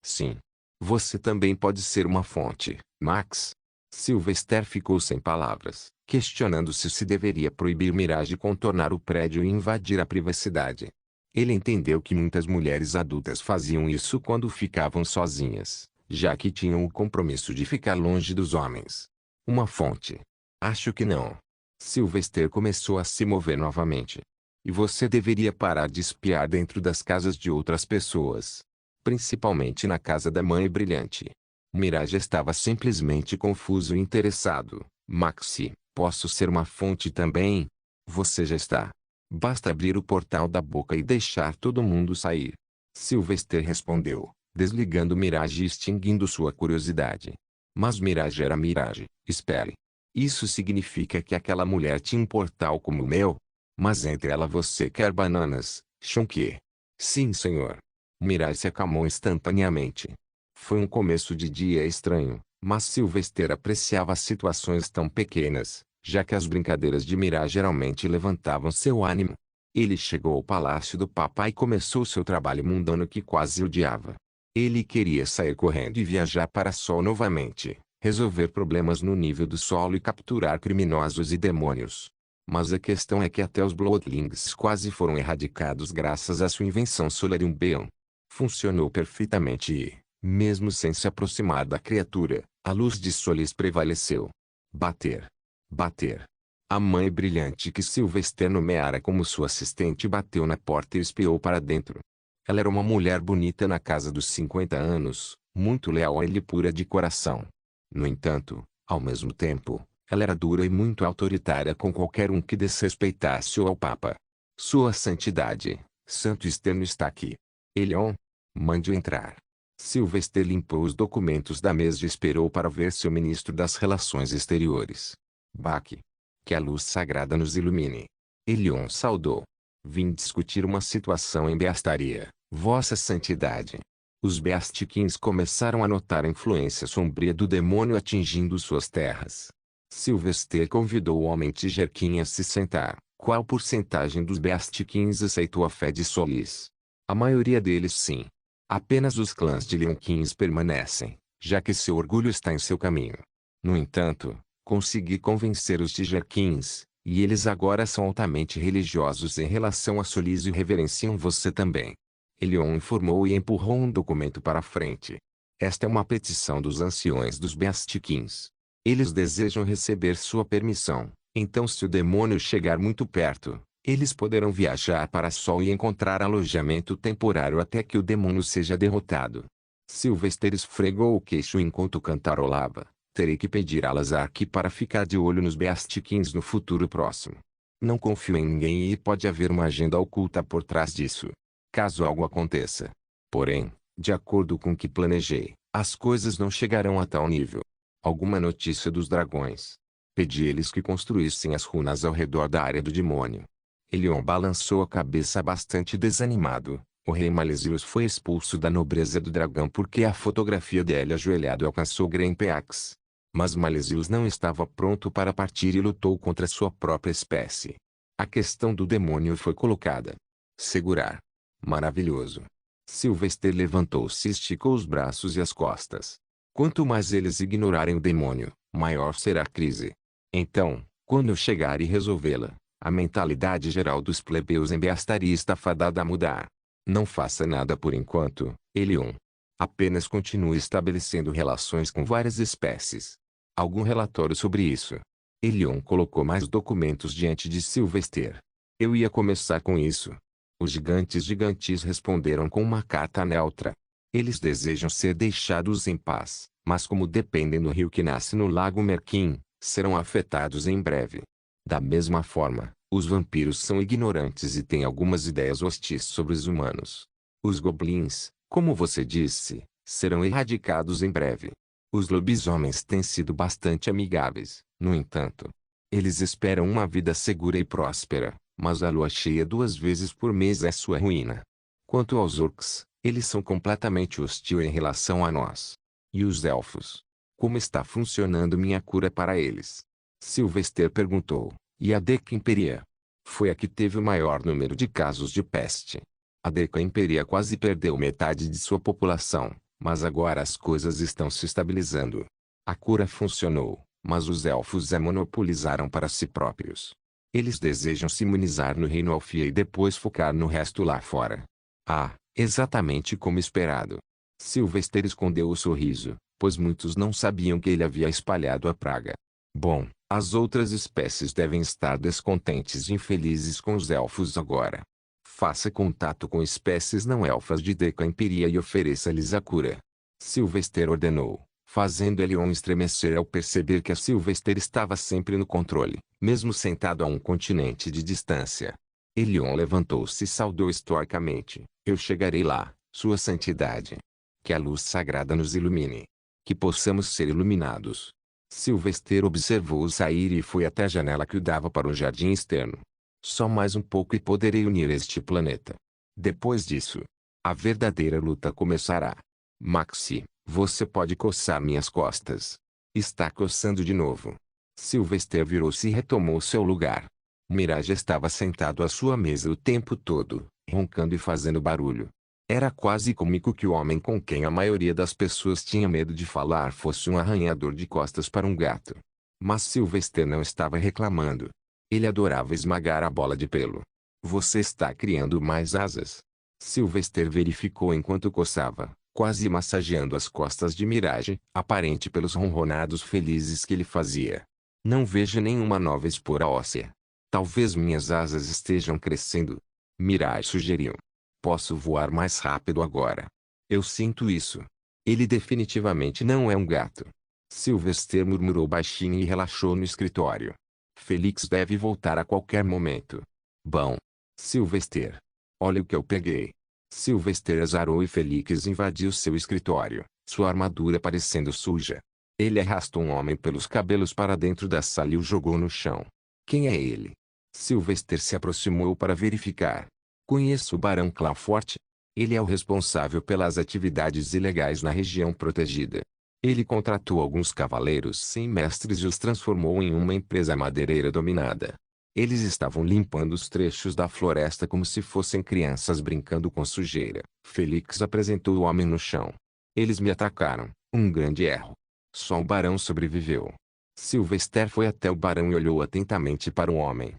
sim. Você também pode ser uma fonte, Max. Sylvester ficou sem palavras, questionando se deveria proibir Mirage contornar o prédio e invadir a privacidade. Ele entendeu que muitas mulheres adultas faziam isso quando ficavam sozinhas, já que tinham o compromisso de ficar longe dos homens. Uma fonte. Acho que não. Sylvester começou a se mover novamente. E você deveria parar de espiar dentro das casas de outras pessoas. Principalmente na casa da Mãe Brilhante. Mirage estava simplesmente confuso e interessado. Maxie, posso ser uma fonte também? Você já está. Basta abrir o portal da boca e deixar todo mundo sair. Sylvester respondeu, desligando Mirage e extinguindo sua curiosidade. Mas Mirage era Mirage, espere. Isso significa que aquela mulher tinha um portal como o meu? Mas entre ela você quer bananas, Chunky? Sim, senhor. Mirage se acalmou instantaneamente. Foi um começo de dia estranho, mas Sylvester apreciava situações tão pequenas, já que as brincadeiras de Mirage geralmente levantavam seu ânimo. Ele chegou ao palácio do papai e começou seu trabalho mundano que quase odiava. Ele queria sair correndo e viajar para Sol novamente, resolver problemas no nível do solo e capturar criminosos e demônios. Mas a questão é que até os Bloodlings quase foram erradicados graças à sua invenção Solarium Beam. Funcionou perfeitamente e, mesmo sem se aproximar da criatura, a luz de Solis prevaleceu. Bater. Bater. A Mãe Brilhante que Sylvester nomeara como sua assistente bateu na porta e espiou para dentro. Ela era uma mulher bonita na casa dos 50 anos, muito leal a ele e pura de coração. No entanto, ao mesmo tempo, ela era dura e muito autoritária com qualquer um que desrespeitasse-o ao Papa. Sua Santidade, Santo Externo está aqui. Elion, mande-o entrar. Sylvester limpou os documentos da mesa e esperou para ver seu ministro das Relações Exteriores. Baque. Que a luz sagrada nos ilumine. Elion saudou. Vim discutir uma situação em Beastaria, Vossa Santidade. Os Beastikins começaram a notar a influência sombria do demônio atingindo suas terras. Sylvester convidou o homem Tijerkin a se sentar. Qual porcentagem dos Beastikins aceitou a fé de Solis? A maioria deles sim. Apenas os clãs de Leonkins permanecem, já que seu orgulho está em seu caminho. No entanto, consegui convencer os Tijerkins, e eles agora são altamente religiosos em relação a Solis e reverenciam você também. Elion informou e empurrou um documento para a frente. Esta é uma petição dos anciões dos Beastikins. Eles desejam receber sua permissão, então se o demônio chegar muito perto, eles poderão viajar para Sol e encontrar alojamento temporário até que o demônio seja derrotado. Sylvester esfregou o queixo enquanto cantarolava. Terei que pedir a Lazark para ficar de olho nos Beastikins no futuro próximo. Não confio em ninguém e pode haver uma agenda oculta por trás disso. Caso algo aconteça. Porém, de acordo com o que planejei, as coisas não chegarão a tal nível. Alguma notícia dos dragões? Pedi eles que construíssem as runas ao redor da área do demônio. Elion balançou a cabeça bastante desanimado. O rei Malesios foi expulso da nobreza do dragão porque a fotografia dele ajoelhado alcançou Grenpeax. Mas Malesios não estava pronto para partir e lutou contra sua própria espécie. A questão do demônio foi colocada. Segurar. Maravilhoso. Sylvester levantou-se e esticou os braços e as costas. Quanto mais eles ignorarem o demônio, maior será a crise. Então, quando eu chegar e resolvê-la, a mentalidade geral dos plebeus em Beastaria está fadada a mudar. Não faça nada por enquanto, Elion. Apenas continue estabelecendo relações com várias espécies. Algum relatório sobre isso? Elion colocou mais documentos diante de Sylvester. Eu ia começar com isso. Os gigantes gigantes responderam com uma carta neutra. Eles desejam ser deixados em paz, mas como dependem do rio que nasce no Lago Merquim, serão afetados em breve. Da mesma forma, os vampiros são ignorantes e têm algumas ideias hostis sobre os humanos. Os goblins, como você disse, serão erradicados em breve. Os lobisomens têm sido bastante amigáveis, no entanto. Eles esperam uma vida segura e próspera, mas a lua cheia 2 vezes por mês é sua ruína. Quanto aos orcs, eles são completamente hostis em relação a nós. E os elfos? Como está funcionando minha cura para eles? Sylvester perguntou. E a Deca Imperia? Foi a que teve o maior número de casos de peste. A Deca Imperia quase perdeu metade de sua população, mas agora as coisas estão se estabilizando. A cura funcionou, mas os elfos a monopolizaram para si próprios. Eles desejam se imunizar no reino Alfia e depois focar no resto lá fora. Ah, exatamente como esperado. Sylvester escondeu o sorriso, pois muitos não sabiam que ele havia espalhado a praga. Bom, as outras espécies devem estar descontentes e infelizes com os elfos agora. Faça contato com espécies não elfas de Deca Imperia e ofereça-lhes a cura. Sylvester ordenou, fazendo Elion estremecer ao perceber que a Sylvester estava sempre no controle, mesmo sentado a um continente de distância. Elion levantou-se e saudou estoicamente. Eu chegarei lá, Sua Santidade. Que a luz sagrada nos ilumine. Que possamos ser iluminados. Sylvester observou-o sair e foi até a janela que o dava para o jardim externo. Só mais um pouco e poderei unir este planeta. Depois disso, a verdadeira luta começará. Maxi, você pode coçar minhas costas. Está coçando de novo. Sylvester virou-se e retomou seu lugar. Mirage estava sentado à sua mesa o tempo todo, roncando e fazendo barulho. Era quase cômico que o homem com quem a maioria das pessoas tinha medo de falar fosse um arranhador de costas para um gato. Mas Sylvester não estava reclamando. Ele adorava esmagar a bola de pelo. Você está criando mais asas. Sylvester verificou enquanto coçava, quase massageando as costas de Mirage, aparente pelos ronronados felizes que ele fazia. Não vejo nenhuma nova espora óssea. Talvez minhas asas estejam crescendo. Mirage sugeriu. Posso voar mais rápido agora. Eu sinto isso. Ele definitivamente não é um gato. Sylvester murmurou baixinho e relaxou no escritório. Felix deve voltar a qualquer momento. Bom. Sylvester. Olha o que eu peguei. Sylvester azarou e Felix invadiu seu escritório, sua armadura parecendo suja. Ele arrastou um homem pelos cabelos para dentro da sala e o jogou no chão. Quem é ele? Sylvester se aproximou para verificar. Conheço o Barão Clawfort. Ele é o responsável pelas atividades ilegais na região protegida. Ele contratou alguns cavaleiros sem mestres e os transformou em uma empresa madeireira dominada. Eles estavam limpando os trechos da floresta como se fossem crianças brincando com sujeira. Felix apresentou o homem no chão. Eles me atacaram, um grande erro. Só o barão sobreviveu. Sylvester foi até o barão e olhou atentamente para o homem.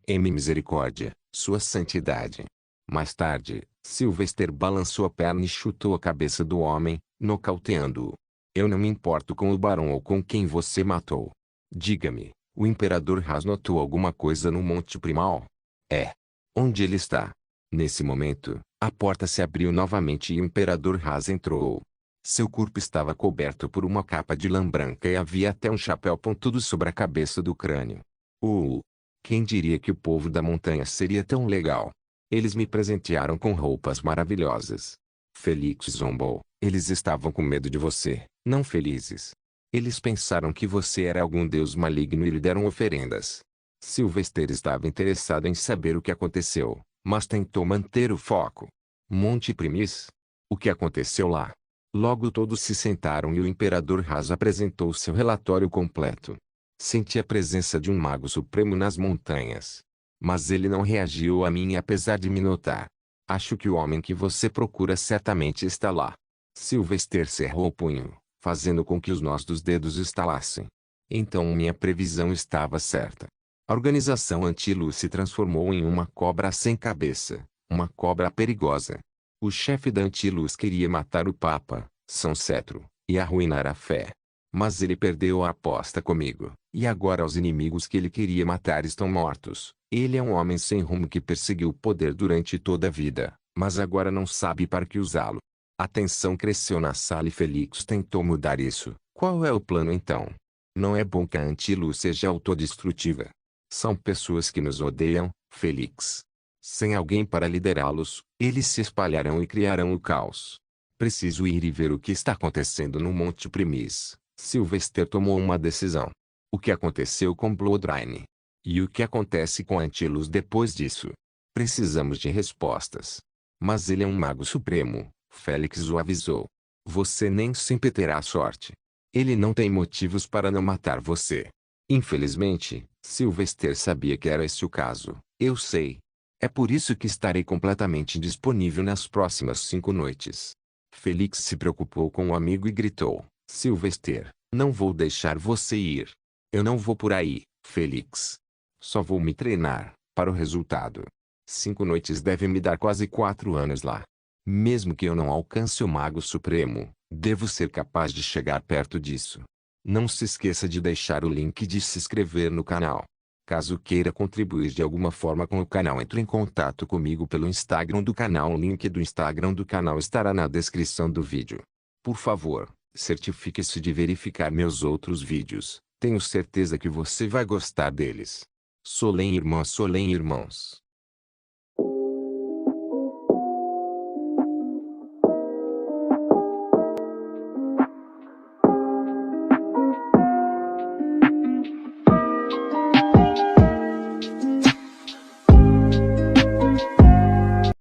Misericórdia, Sua Santidade. Mais tarde, Sylvester balançou a perna e chutou a cabeça do homem, nocauteando-o. Eu não me importo com o barão ou com quem você matou. Diga-me, o Imperador Haas notou alguma coisa no Monte Primal? É. Onde ele está? Nesse momento, a porta se abriu novamente e o Imperador Haas entrou. Seu corpo estava coberto por uma capa de lã branca e havia até um chapéu pontudo sobre a cabeça do crânio. Quem diria que o povo da montanha seria tão legal? Eles me presentearam com roupas maravilhosas. Felix zombou. Eles estavam com medo de você, não felizes. Eles pensaram que você era algum deus maligno e lhe deram oferendas. Sylvester estava interessado em saber o que aconteceu, mas tentou manter o foco. Monte Primis? O que aconteceu lá? Logo todos se sentaram e o Imperador Haas apresentou seu relatório completo. Senti a presença de um mago supremo nas montanhas. Mas ele não reagiu a mim apesar de me notar. Acho que o homem que você procura certamente está lá. Sylvester cerrou o punho, fazendo com que os nós dos dedos estalassem. Então minha previsão estava certa. A organização Anti-Luz se transformou em uma cobra sem cabeça, uma cobra perigosa. O chefe da Anti-Luz queria matar o Papa, São Cetro, e arruinar a fé. Mas ele perdeu a aposta comigo, e agora os inimigos que ele queria matar estão mortos. Ele é um homem sem rumo que perseguiu o poder durante toda a vida, mas agora não sabe para que usá-lo. A tensão cresceu na sala e Felix tentou mudar isso. Qual é o plano então? Não é bom que a Antilus seja autodestrutiva. São pessoas que nos odeiam, Felix. Sem alguém para liderá-los, eles se espalharão e criarão o caos. Preciso ir e ver o que está acontecendo no Monte Primis. Sylvester tomou uma decisão. O que aconteceu com Bloodline? E o que acontece com Antilus depois disso? Precisamos de respostas. Mas ele é um mago supremo, Felix o avisou. Você nem sempre terá sorte. Ele não tem motivos para não matar você. Infelizmente, Sylvester sabia que era esse o caso. Eu sei. É por isso que estarei completamente indisponível nas próximas 5 noites. Felix se preocupou com o amigo e gritou. Sylvester, não vou deixar você ir. Eu não vou por aí, Felix. Só vou me treinar, para o resultado. 5 noites devem me dar quase 4 anos lá. Mesmo que eu não alcance o Mago Supremo, devo ser capaz de chegar perto disso. Não se esqueça de deixar o link de se inscrever no canal. Caso queira contribuir de alguma forma com o canal, entre em contato comigo pelo Instagram do canal. O link do Instagram do canal estará na descrição do vídeo. Por favor, certifique-se de verificar meus outros vídeos. Tenho certeza que você vai gostar deles. Solem irmãos.